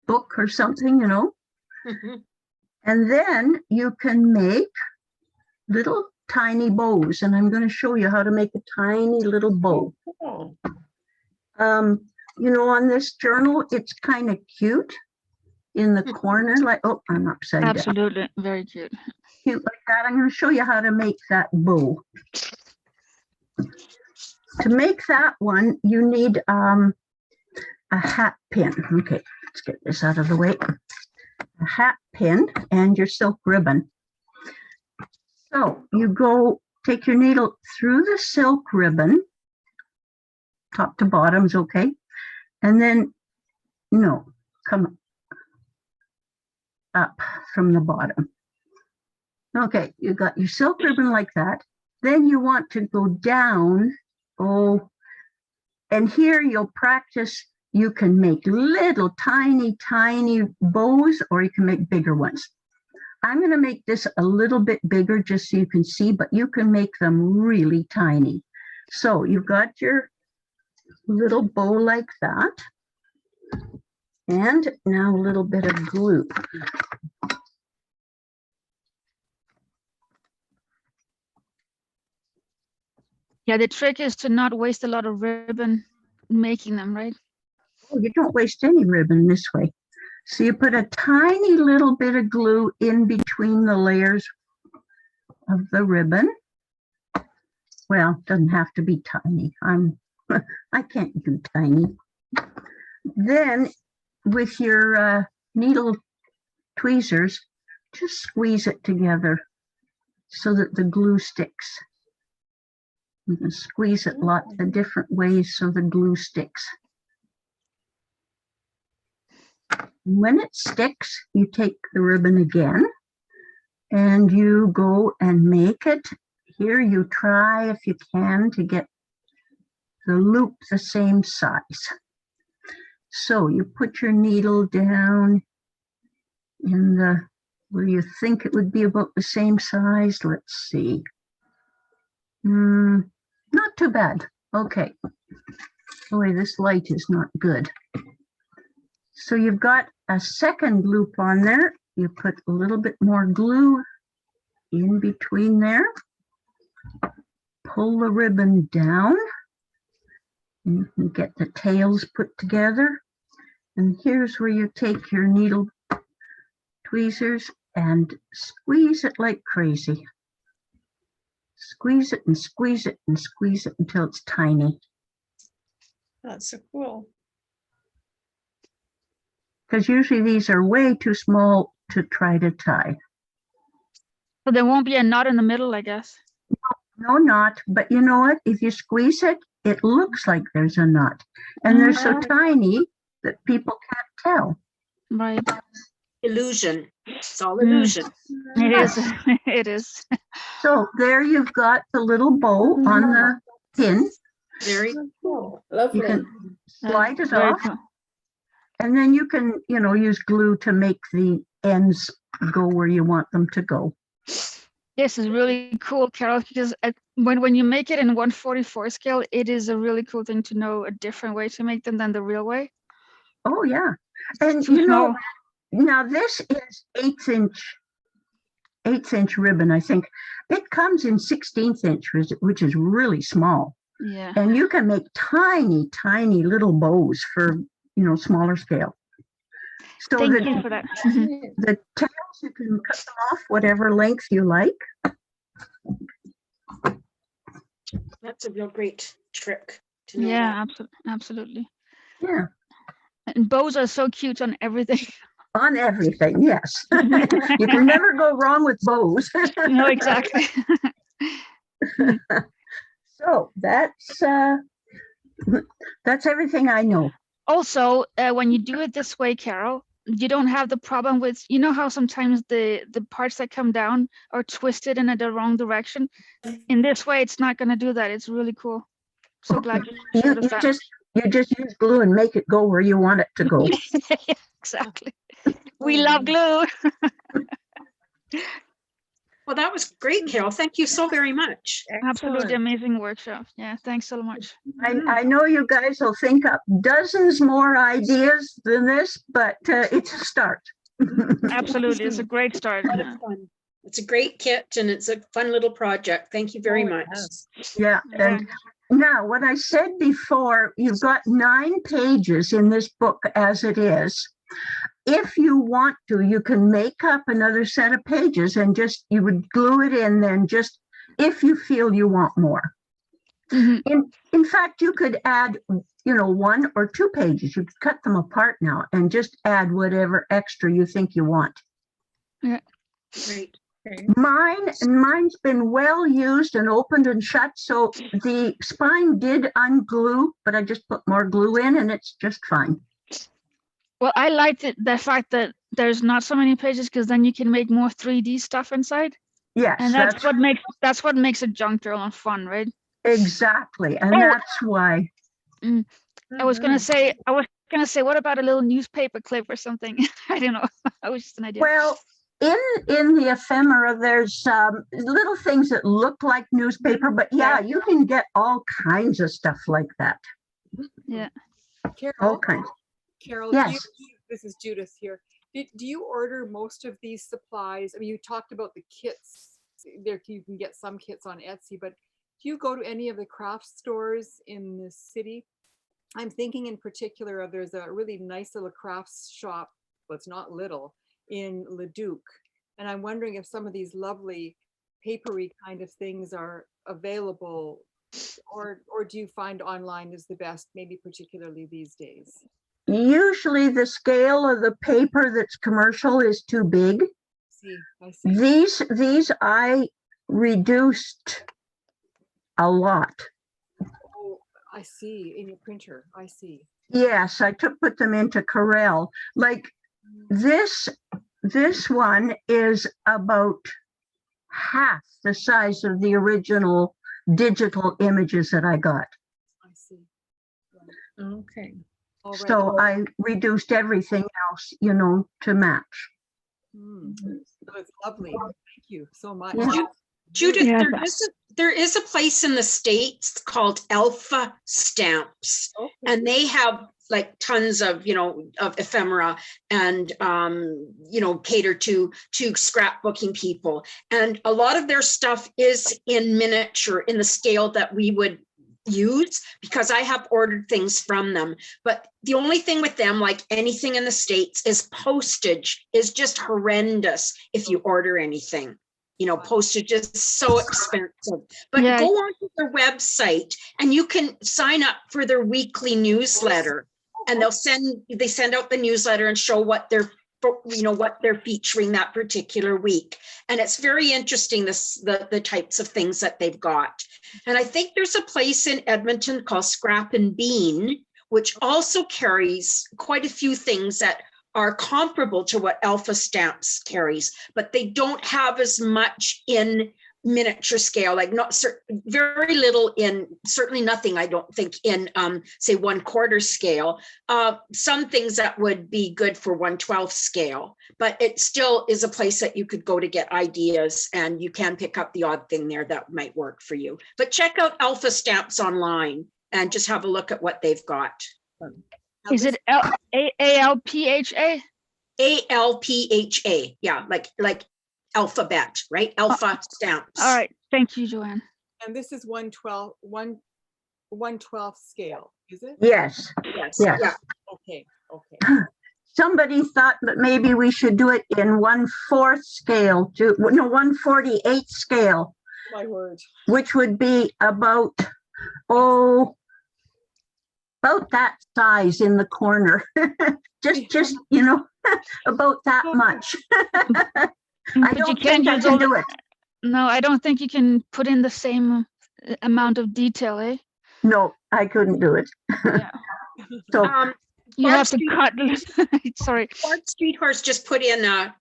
book or something, Mhm. And then you can make little tiny bows, and I'm going to show you how to make a tiny little bow. Oh, On this journal, it's kind of cute in the corner, like, oh, I'm upside down. Absolutely, very cute. Cute like that. I'm going to show you how to make that bow. To make that one, you need a hat pin. Okay, let's get this out of the way. A hat pin and your silk ribbon. So you take your needle through the silk ribbon, top to bottom's okay, and then, come up from the bottom. Okay, you got your silk ribbon like that. Then you want to go down, and here you'll practice. You can make little tiny bows, or you can make bigger ones. I'm going to make this a little bit bigger just so you can see, but you can make them really tiny. So you've got your little bow like that. And now a little bit of glue. Yeah, the trick is to not waste a lot of ribbon making them, right? Oh, you don't waste any ribbon this way. So you put a tiny little bit of glue in between the layers of the ribbon. Well, it doesn't have to be tiny. I can't do tiny. Then with your needle tweezers, just squeeze it together so that the glue sticks. You can squeeze it lots of different ways so the glue sticks. When it sticks, you take the ribbon again and you go and make it. Here you try, if you can, to get the loop the same size. So you put your needle down in where you think it would be about the same size. Let's see. Not too bad. Okay. Boy, this light is not good. So you've got a second loop on there. You put a little bit more glue in between there. Pull the ribbon down. And you can get the tails put together. And here's where you take your needle tweezers and squeeze it like crazy. Squeeze it and squeeze it and squeeze it until it's tiny. that's so cool. Because usually these are way too small to try to tie. So there won't be a knot in the middle, I guess. No knot, but you know what? If you squeeze it, it looks like there's a knot. And they're so tiny that people can't tell. Right. Illusion. It's all illusion. It is. It is. So there you've got the little bow on the pin. Very Cool. You Lovely. can slide it Very off. cool. And then you can, use glue to make the ends go where you want them to go. This is really cool, Carol, because when you make it in 144 scale, it is a really cool thing to know a different way to make them than the real way. Oh, yeah. And To you know, know- now this is 8th inch ribbon, I think. It comes in 16th inch, which is really small. Yeah. And you can make tiny, tiny little bows for, you know, smaller scale. So Thank that you for that. the tails, you can cut them off whatever length you like. That's a real great trick to know. Yeah, that. absolutely. Yeah, And bows are so cute on everything. on everything, yes. You can never go wrong with bows. No, exactly. So that's everything I know. Also, when you do it this way, Carol, you don't have the problem with, you know how sometimes the parts that come down are twisted in the wrong direction. In this way, it's not going to do that. It's really cool. So glad you showed us that. You just use glue and make it go where you want it to go. Yeah, exactly. We love glue. Well, that was great, Carol. Thank you so very much. Absolutely amazing workshop. Yeah, thanks so much. I know you guys will think up dozens more ideas than this, but it's a start. Absolutely. It's a great start. A lot Yeah. of fun. It's a great kit and it's a fun little project. Thank you very much. Yeah, and now what I said before, you've got 9 pages in this book as it is. If you want to, you can make up another set of pages and just, you would glue it in then just if you feel you want more. In fact, you could add, you know, 1 or 2 pages. You could cut them apart now and just add whatever extra you think you want. Yeah. Great. Mine's been well used and opened and shut. So the spine did unglue, but I just put more glue in and it's just fine. Well, I liked the fact that there's not so many pages because then you can make more 3D stuff inside. Yes, And that's what makes a junk journal fun, right? Exactly. And that's why. I was gonna say, what about a little newspaper clip or something? I don't know. That was just an idea. Well, in the ephemera, there's little things that look like newspaper, but yeah, you can get all kinds of stuff like that. Yeah. All Carol, kinds. Carol, Yes. this is Judith here. Do you order most of these supplies? I mean, you talked about the kits. There, you can get some kits on Etsy, but do you go to any of the craft stores in the city? I'm thinking in particular of, there's a really nice little crafts shop, well, it's not little, in Leduc. And I'm wondering if some of these lovely papery kind of things are available, or do you find online is the best, maybe particularly these days? Usually the scale of the paper that's commercial is too big. I see. These I reduced a lot. Oh, I see, in your printer, I see. Yes, I put them into Corel. Like this one is about half the size of the original digital images that I got. I see. Okay. All right. So I reduced everything else, you know, to match. That's lovely. Thank you so much. Yeah. Judith, Yeah. there is a place in the States called Alpha Stamps, and they have like tons of, you know, of ephemera and, you know, cater to scrapbooking people. And a lot of their stuff is in miniature in the scale that we would use, because I have ordered things from them. But the only thing with them, like anything in the States, is postage is just horrendous if you order anything. You know, postage is so expensive. But Yeah. go on to their website and you can sign up for their weekly newsletter, and they send out the newsletter and show what they're, you know, what they're featuring that particular week. And it's very interesting, the types of things that they've got. And I think there's a place in Edmonton called Scrap and Bean, which also carries quite a few things that are comparable to what Alpha Stamps carries, but they don't have as much in miniature scale, like not very little in, certainly nothing, I don't think, in say 1/4 scale. Some things that would be good for 1/12 scale, but it still is a place that you could go to get ideas, and you can pick up the odd thing there that might work for you. But check out Alpha Stamps online and just have a look at what they've got. Is it ALPHA? ALPHA, yeah, like alphabet, right? Alpha Stamps. All right, thank you, Joanne. And this is 1/12 scale, is it? Yes, Yes, yes. yeah. Okay, okay. Somebody thought that maybe we should do it in 1/4 scale, 1/48 scale, My word. which would be about that size in the corner. just about that much. I But you don't can't think I use can all do it. No, I don't think you can put in the same amount of detail, eh? No, I couldn't do it. Yeah. So You Barb have to Street- cut. Sorry. Ford Street Horse just put in a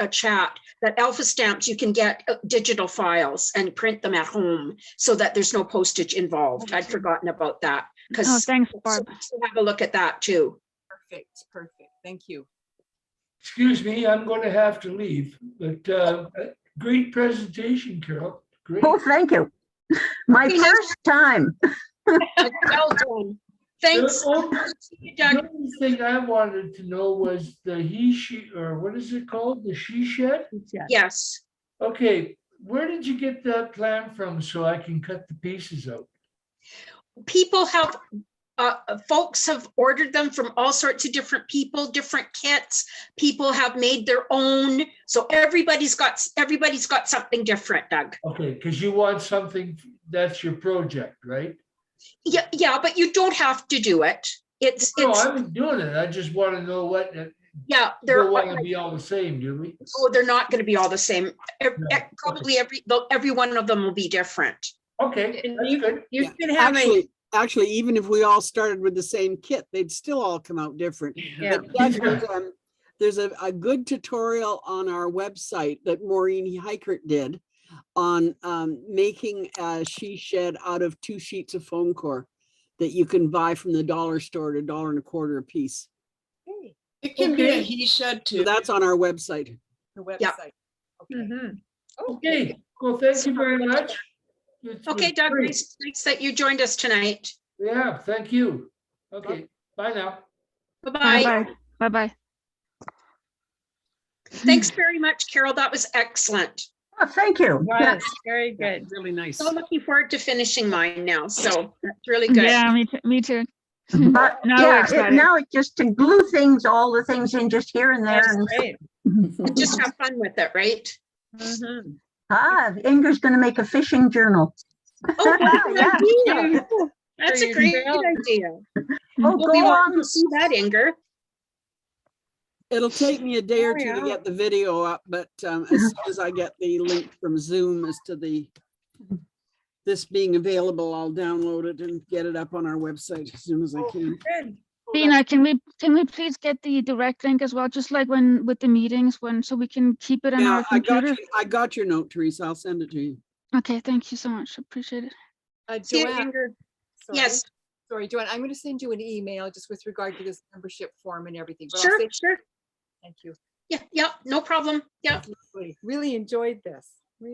chat that Alpha Stamps, you can get digital files and print them at home so that there's no postage involved. I'd forgotten about that. Oh, Because thanks, Barb. have a look at that too. Perfect, perfect. Thank you. Excuse me, I'm going to have to leave, but great presentation, Carol. Great. oh, thank you. My Okay, nice. first time. Well done. Thanks. The Doug. only thing I wanted to know was the she, or what is it called? The she shed? Yes. Okay, where did you get that plan from so I can cut the pieces out? People have, folks have ordered them from all sorts of different people, different kits. People have made their own. So everybody's got something different, Doug. Okay, because you want something, that's your project, right? Yeah, but you don't have to do it. No, I'm doing it. I just want to know what, Yeah, they they're want to be all the same, do we? they're not going to be all the same. Probably every one of them will be different. Okay, And that's good. You Yeah, can have a, Actually, even if we all started with the same kit, they'd still all come out different. yeah, But Doug, there's a good tutorial on our website that Maureen Heikert did on making a she shed out of 2 sheets of foam core that you can buy from the dollar store at $1.25 a piece. It can be a Okay. he shed So too. that's on our website. The website. Yeah. Okay. mhm. Okay, well, thank you very much. It Okay, was Doug, great. nice that you joined us tonight. Yeah, thank you. Okay, bye now. Bye-bye. Bye-bye. Bye-bye. Thanks very much, Carol. That was excellent. Oh, thank you. Yeah. Was very good. Really nice. So looking forward to finishing mine now. So that's really good. Yeah, me too. But Now we're yeah, excited. now it's just to glue all the things in just here and there. That's And great. And just have fun with it, right? Mhm. Inger's going to make a fishing journal. Oh, good Yeah. idea. That's a your great drill. idea. Oh, We'll be go wanting on. to see that, Inger. It'll take me a day or Oh, two to yeah. get the video up, but as soon as I get the link from Zoom as to this being available, I'll download it and get it up on our website as soon as I can. Good. Dina, can we please get the direct link as well, just like when with the meetings, so we can keep it on Yeah, our computer? I got your note, Teresa. I'll send it to you. Okay, thank you so much. Appreciate it. See you, Joanne, Inger. sorry. Yes, Sorry, Joanne, I'm going to send you an email just with regard to this membership form and everything. but I'll sure, say- sure. Thank you. Yeah, no problem. Yeah. Really enjoyed this.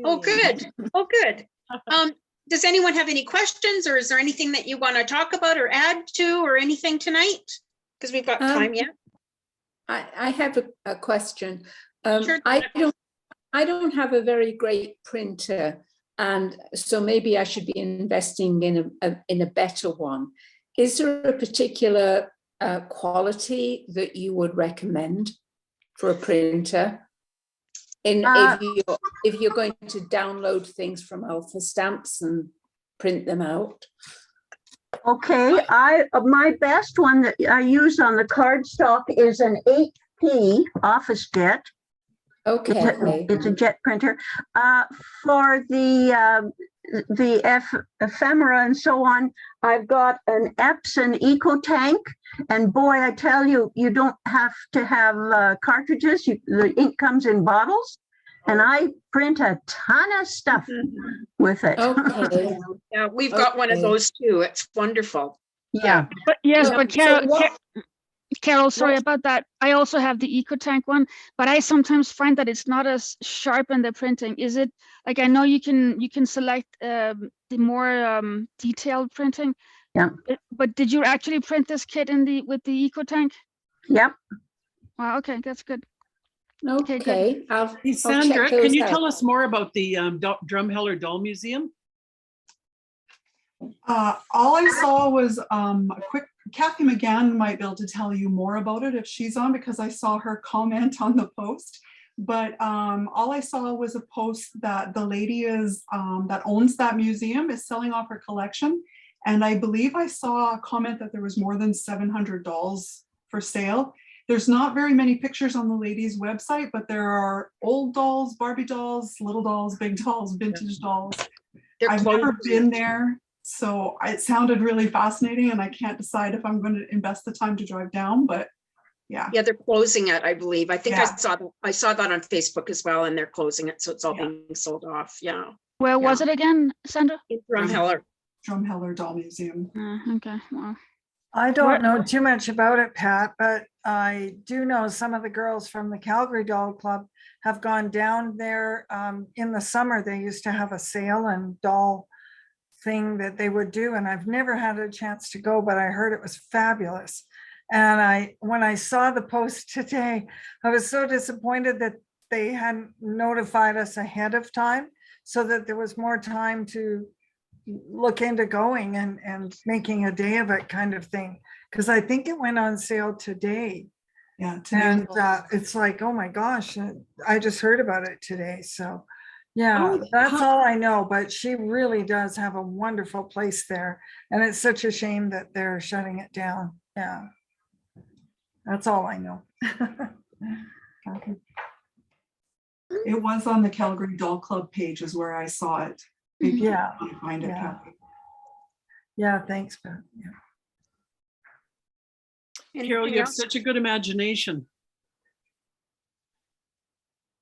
Oh, Really enjoyed good. Oh, good. Does anyone have any questions, or is there anything that you want to talk about or add to or anything tonight? Because we've got time yet. I have a question. Sure. I don't have a very great printer, and so maybe I should be investing in a better one. Is there a particular quality that you would recommend for a printer? If you're going to download things from Alpha Stamps and print them out? Okay, my best one that I use on the cardstock is an HP OfficeJet. Okay. It's a jet printer. For the ephemera and so on, I've got an Epson EcoTank. And boy, I tell you, you don't have to have cartridges. The ink comes in bottles. and I print a ton of stuff with it. Okay. Yeah, we've got one of Okay. those too. It's wonderful. Yeah. But yes, So- but so Carol, what- Carol, sorry about that. I also have the EcoTank one, but I sometimes find that it's not as sharp in the printing. Is it like, I know you can select the more detailed printing. Yeah. But did you actually print this kit with the EcoTank? Yep. Wow, okay, that's good. Okay, good. Okay, I'll Hey, check Sandra, can those you out. tell us more about the Drumheller Doll Museum? All I saw was a quick, Kathy McGann might be able to tell you more about it if she's on, because I saw her comment on the post. But all I saw was a post that the lady that owns that museum is selling off her collection. And I believe I saw a comment that there was more than 700 dolls for sale. There's not very many pictures on the lady's website, but there are old dolls, Barbie dolls, little dolls, big dolls, vintage dolls. They're I've never closed. been there, so it sounded really fascinating, and I can't decide if I'm going to invest the time to drive down, but yeah. Yeah, they're closing it, I believe. I think Yeah. I saw that on Facebook as well, and they're closing it, so it's all Yeah. being sold off. Yeah. Where was it again, Sandra? In Drumheller. Drumheller Doll Museum. Okay, wow. I don't know too much about it, Pat, but I do know some of the girls from the Calgary Doll Club have gone down there. In the summer, they used to have a sale and doll thing that they would do, and I've never had a chance to go, but I heard it was fabulous. And when I saw the post today, I was so disappointed that they hadn't notified us ahead of time so that there was more time to look into going and making a day of it, kind of thing. Because I think it went on sale today. Yeah. And it's like, oh my gosh, I just heard about it today. So yeah, that's all I know. But she really does have a wonderful place there. And it's such a shame that they're shutting it down. Yeah. That's all I know. Okay. It was on the Calgary Doll Club page is where I saw it. If you Yeah. want to find it, Yeah. Kathy. Yeah, thanks, Pat. Yeah. Carol, you have such a good imagination.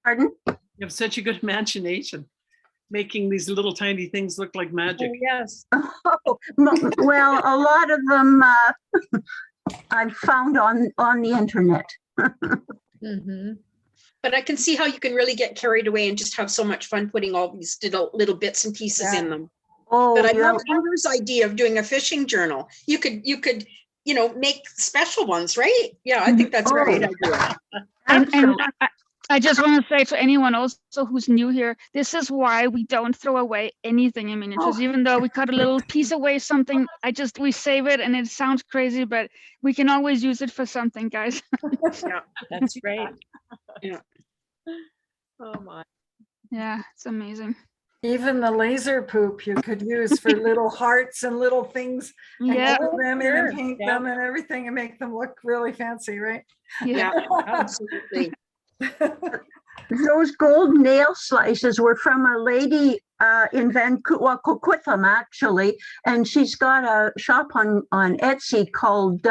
Pardon? You have such a good imagination, making these little tiny things look like magic. Yes. Well, a lot of them I've found on the internet. But I can see how you can really get carried away and just have so much fun putting all these little bits and pieces in them. Oh, But I yeah. love Amber's idea of doing a fishing journal. You could, make special ones, right? Yeah, I think that's a great idea. And I just want to say to anyone also who's new here, this is why we don't throw away anything in miniatures. Even though we cut a little piece away, something, we save it, and it sounds crazy, but we can always use it for something, guys. Yeah, that's great. Yeah. Oh my. Yeah, it's amazing. Even the laser poop you could use for little hearts and little things. And Yeah. glue them in and Sure. paint Yeah. them and everything and make them look really fancy, right? Yeah, absolutely. Those gold nail slices were from a lady in Vancouver, Coquitlam, actually, and she's got a shop on Etsy called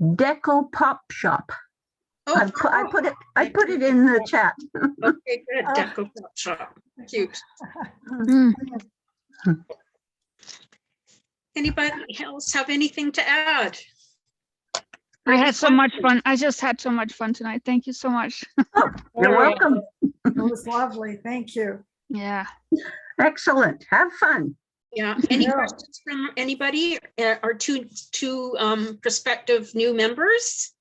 Deco Pop Shop. I put it in the chat. Okay, good. Deco Pop Shop. Cute. Anybody else have anything to add? I had so much fun. I just had so much fun tonight. Thank you so much. You're welcome. It was lovely. Thank you. Yeah. Excellent. Have fun. Yeah. Any questions from anybody? Our two prospective new members,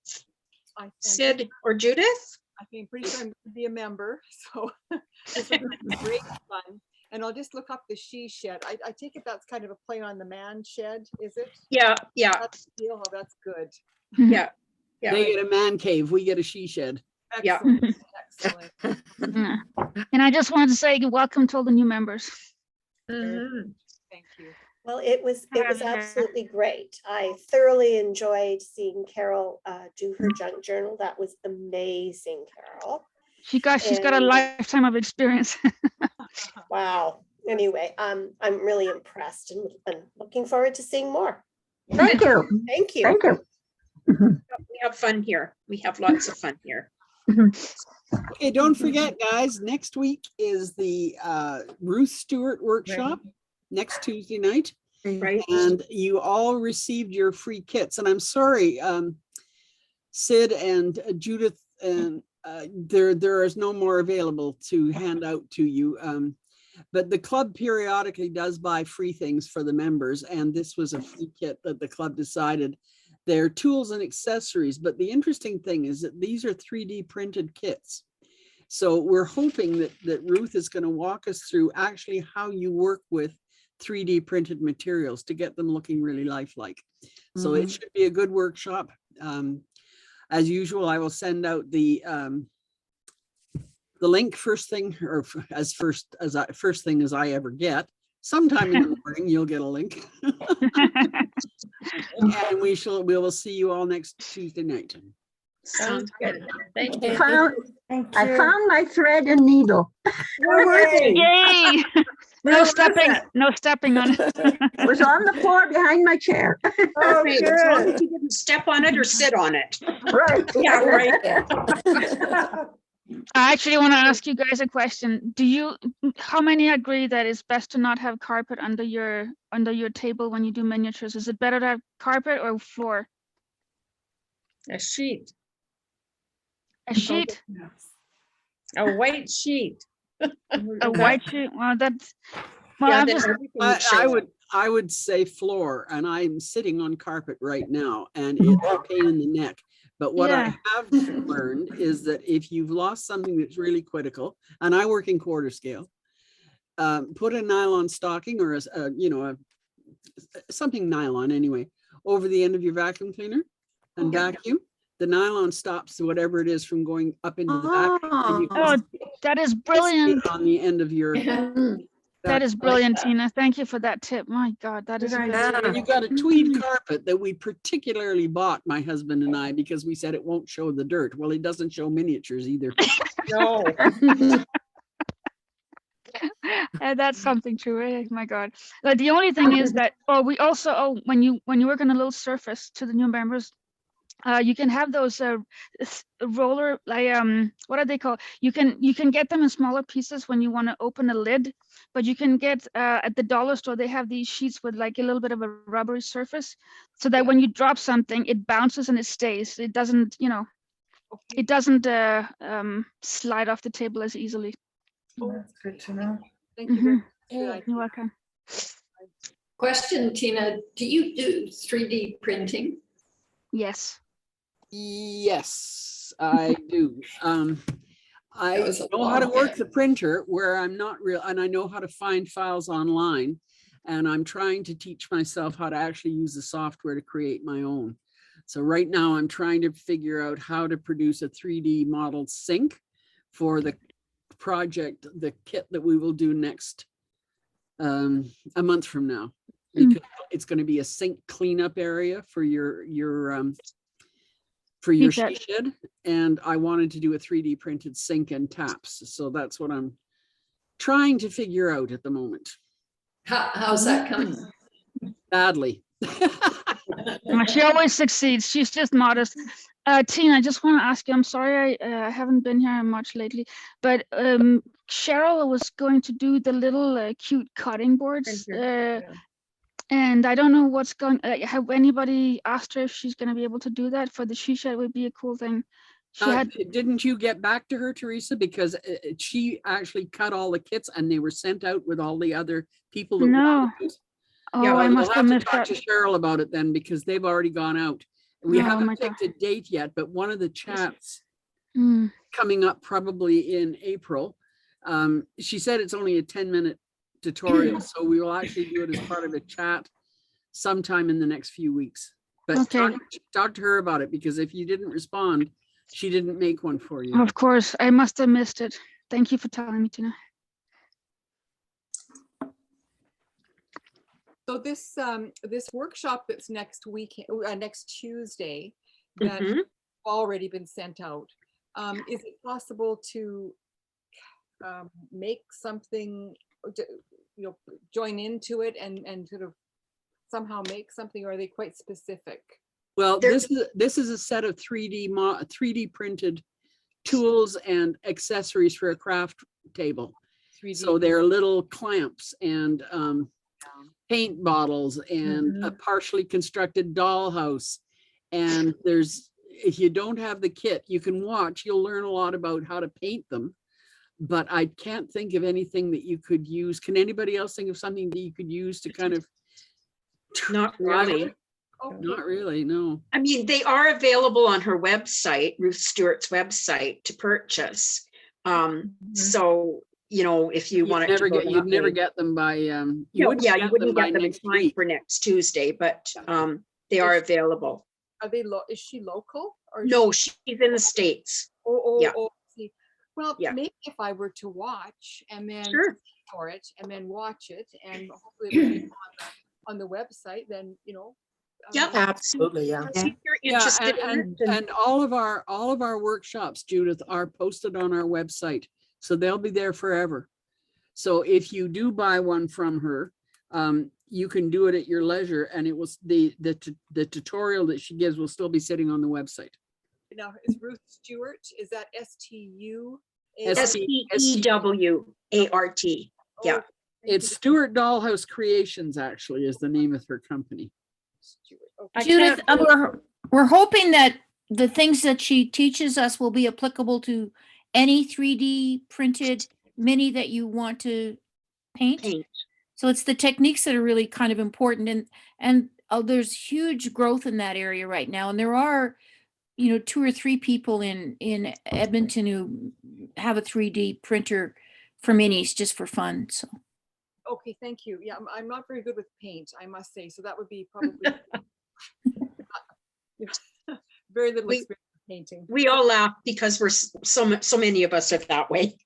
Sid or Judith? I think pretty sure I'm going to be a member, so this would be great fun. And I'll just look up the she shed. I take it that's kind of a play on the man shed, is it? Yeah, yeah. That's the deal. Oh, that's good. Yeah. Yeah. They get a man cave, we get a she shed. Excellent. Excellent. Yeah. And I just wanted to say welcome to all the new members. Thank you. Well, it was absolutely great. I thoroughly enjoyed seeing Carol do her junk journal. That was amazing, Carol. She's got a And- lifetime of experience. Wow. Anyway, I'm really impressed and looking forward to seeing more. Thank you. Thank you. Thank you. We have fun here. We have lots of fun here. Okay, don't forget, guys, next week is the Ruth Stewart workshop, next Tuesday night. Right. And you all received your free kits. And I'm sorry, Sid and Judith, and there is no more available to hand out to you. But the club periodically does buy free things for the members, and this was a free kit that the club decided. They're tools and accessories, but the interesting thing is that these are 3D printed kits. So we're hoping that Ruth is going to walk us through actually how you work with 3D printed materials to get them looking really lifelike. So it should be a good workshop. As usual, I will send out the link first thing, or first thing as I ever get. Sometime in the morning, you'll get a link. And we will see you all next Tuesday night. Sounds good. Thank you. I found my thread and needle. Where were they? Yay! No stepping on it. It was on the floor behind my chair. Oh, as long as you didn't step on it or sit on it. Right. Yeah, right. I actually want to ask you guys a question. How many agree that it's best to not have carpet under your table when you do miniatures? Is it better to have carpet or floor? A sheet, A sheet? a white sheet. A white sheet? Well, that's, well, Yeah, I'm then just, everything would show. I would say floor, and I'm sitting on carpet right now, and it's a pain in the neck. But what I have learned is that if you've lost something that's really critical, and I work in quarter scale, put a nylon stocking or something nylon anyway over the end of your vacuum cleaner and vacuum. The nylon stops whatever it is from going up into the vacuum. And you can that is brilliant. on the end of your. That is brilliant, Tina. Thank you for that tip. My God, that is a good tip. You got a tweed carpet that we particularly bought, my husband and I, because we said it won't show the dirt. Well, it doesn't show miniatures either. No. That's something true. Oh my God. Like, the only thing is that, we also, when you work on a little surface to the new members, you can have those roller, like what are they called? You can get them in smaller pieces when you want to open a lid, but you can get at the dollar store, they have these sheets with like a little bit of a rubbery surface, so that when you drop something, it bounces and it stays. It doesn't, it doesn't slide off the table as easily. That's good to know. Thank you very much. Good idea. You're welcome. Question, Tina, do you do 3D printing? Yes. Yes, I do. I know how to work the printer where I'm not real, and I know how to find files online, and I'm trying to teach myself how to actually use the software to create my own. So right now I'm trying to figure out how to produce a 3D model sync for the project, the kit that we will do next a month from now, because she shed, and I wanted to do a 3D printed sink and taps. So that's what I'm trying to figure out at the moment. How's that coming? Badly. She always succeeds. She's just modest. Tina, I just want to ask you, I'm sorry I haven't been here much lately, but Cheryl was going to do the little cute cutting boards. And I don't know what's going, have anybody asked her if she's going to be able to do that for the she shed? Would be a cool thing. Didn't you get back to her, Teresa? Because she actually cut all the kits and they were sent out with all the other people. That no. Oh, yeah, I must have missed talk that. to Cheryl about it then, because they've already gone out. We haven't picked a date yet, but one of the chats coming up probably in April. She said it's only a 10-minute tutorial, so we will actually do it as part of a chat sometime in the next few weeks. But talk to her about it, because if you didn't respond, she didn't make one for you. Of course, I must have missed it. Thank you for telling me, Tina. So this this workshop that's next week, next Tuesday, that already been sent out. Is it possible to make something, join into it and sort of somehow make something, or are they quite specific? Well, this is a set of 3D printed tools and accessories for a craft table. 3D. So they're little clamps and paint bottles and a partially constructed dollhouse. And if you don't have the kit, you can watch, you'll learn a lot about how to paint them. But I can't think of anything that you could use. Can anybody else think of something that you could use to kind of? Not really. Not really, no. I mean, they are available on her website, Ruth Stewart's website, to purchase. So, you know, if you wanted to go You'd that never way. get them by, No, yeah, you wouldn't get them in next time week. for next Tuesday, but they are available. Are they is she local or? is No, she- she's in the States. Oh, yeah. see. Well, Yeah. maybe if I were to watch and then Sure. pay for it and then watch it and hopefully it will be on the website, then, you know. Yeah, absolutely, yeah. If you're Yeah, interested in and, it, and all of our workshops, Judith, are posted on our website. So they'll be there forever. So if you do buy one from her, you can do it at your leisure, and it was the tutorial that she gives will still be sitting on the website. Now, is Ruth Stewart, is that STU? STEWART. Yeah. It's Stewart Dollhouse Creations, actually, is the name of her company. Judith, we're hoping that the things that she teaches us will be applicable to any 3D printed mini that you want to paint. So it's the techniques that are really kind of important, and there's huge growth in that area right now, and there are, you know, 2 or 3 people in Edmonton who have a 3D printer for minis just for fun. So Okay, thank you. Yeah, I'm not very good with paint, I must say, so that would be probably very little experience with painting. We all laugh because we're so many of us are that way.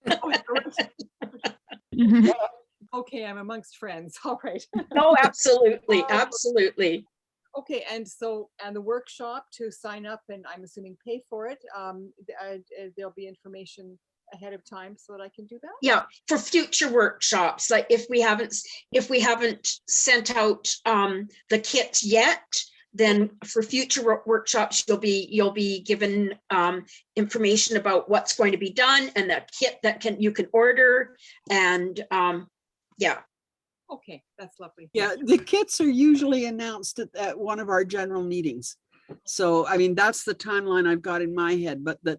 Okay, I'm amongst friends, all right. No, absolutely, absolutely. Okay, and so, and the workshop to sign up and I'm assuming pay for it, there'll be information ahead of time so that I can do that? Yeah, for future workshops, like if we haven't sent out the kits yet, then for future workshops, you'll be given information about what's going to be done and the kit that you can order, and yeah. Okay, that's lovely. Yeah, the kits are usually announced at one of our general meetings. So, I mean, that's the timeline I've got in my head, but that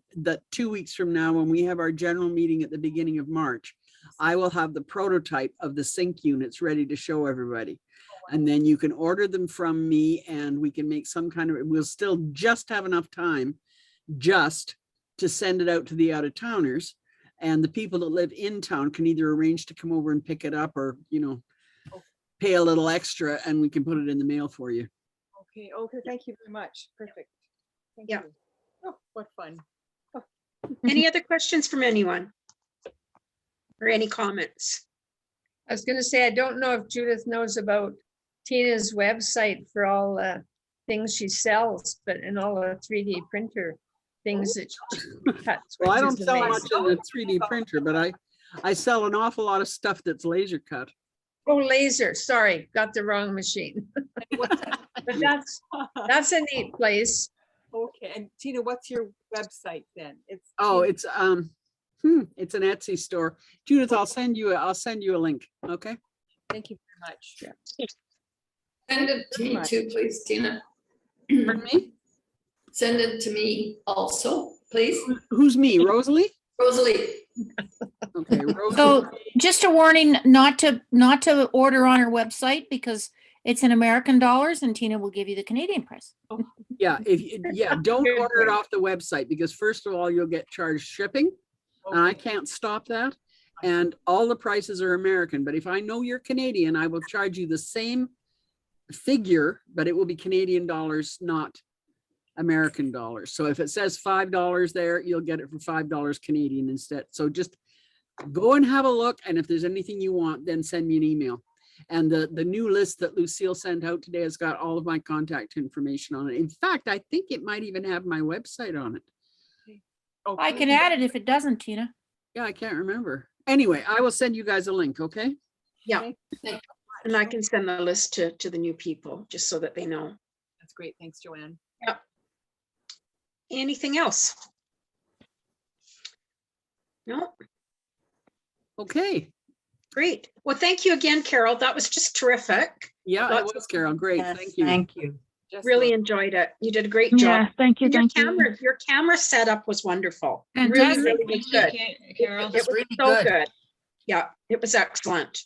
2 weeks from now, when we have our general meeting at the beginning of March, I will have the prototype of the sync units ready to show everybody. And then you can order them from me and we can make some kind of, we'll still just have enough time just to send it out to the out-of-towners. And the people that live in town can either arrange to come over and pick it up or, you know, pay a little extra and we can put it in the mail for you. Okay, thank you very much. Perfect. Thank Yeah. you. Oh, what fun. Any other questions from anyone? Or any comments? I was gonna say, I don't know if Judith knows about Tina's website for all the things she sells, but in all the 3D printer things that she cuts. Well, I which don't is sell amazing. much in the 3D printer, but I sell an awful lot of stuff that's laser cut. Oh, laser, sorry, got the wrong machine. But that's a neat place. Okay, and Tina, what's your website then? It's Oh, Tina- it's an Etsy store. Judith, I'll send you a link. Okay. Thank you very much. Send it to me too, please, Tina. Pardon me? Send it to me also, please. Who's me, Rosalie? Rosalie. Okay. So just a warning, not to order on her website because it's in American dollars and Tina will give you the Canadian price. Yeah, don't order it off the website because first of all, you'll get charged shipping. And I can't stop that. And all the prices are American, but if I know you're Canadian, I will charge you the same figure, but it will be Canadian dollars, not American dollars. So if it says $5 there, you'll get it for $5 Canadian instead. So just go and have a look. And if there's anything you want, then send me an email. And the new list that Lucille sent out today has got all of my contact information on it. In fact, I think it might even have my website on it. I can add it if it doesn't, Tina. Yeah, I can't remember. Anyway, I will send you guys a link, okay? Yeah. And I can send the list to the new people, just so that they know. That's great. Thanks, Joanne. Yeah. Anything else? No, Okay. great. Well, thank you again, Carol. That was just terrific. Yeah, Lots it was, Carol. Great. Yes, Thank you. Thank you. Really enjoyed it. You did a great job. Yeah, thank you, And thank you. your camera setup was wonderful. Really, Fantastic. really was good. Carol. It was Really so good. good. Yeah, it was excellent.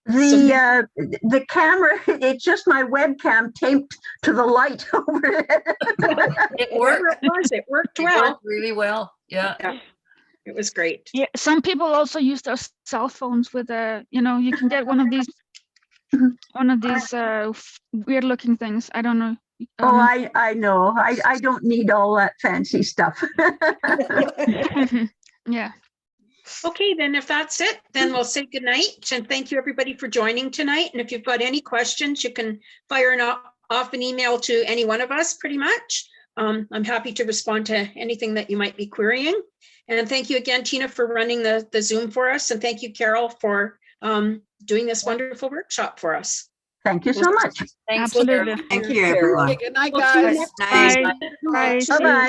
The camera, it's just my webcam taped to the light over it. It Whatever worked. it was, it worked It well. worked really well. Yeah. Yeah, it was great. Yeah, some people also use their cell phones with you can get one of these weird looking things. I don't know. Oh, I know. I don't need all that fancy stuff. Yeah. Okay, then if that's it, then we'll say goodnight and thank you everybody for joining tonight. And if you've got any questions, you can fire off an email to any one of us pretty much. I'm happy to respond to anything that you might be querying. And thank you again, Tina, for running the Zoom for us. And thank you, Carol, for doing this wonderful workshop for us. Thank you so much. Thanks, Absolutely. Carol. Thank you, everyone. Good night, We'll see you guys. next Bye. time. Bye. Bye-bye.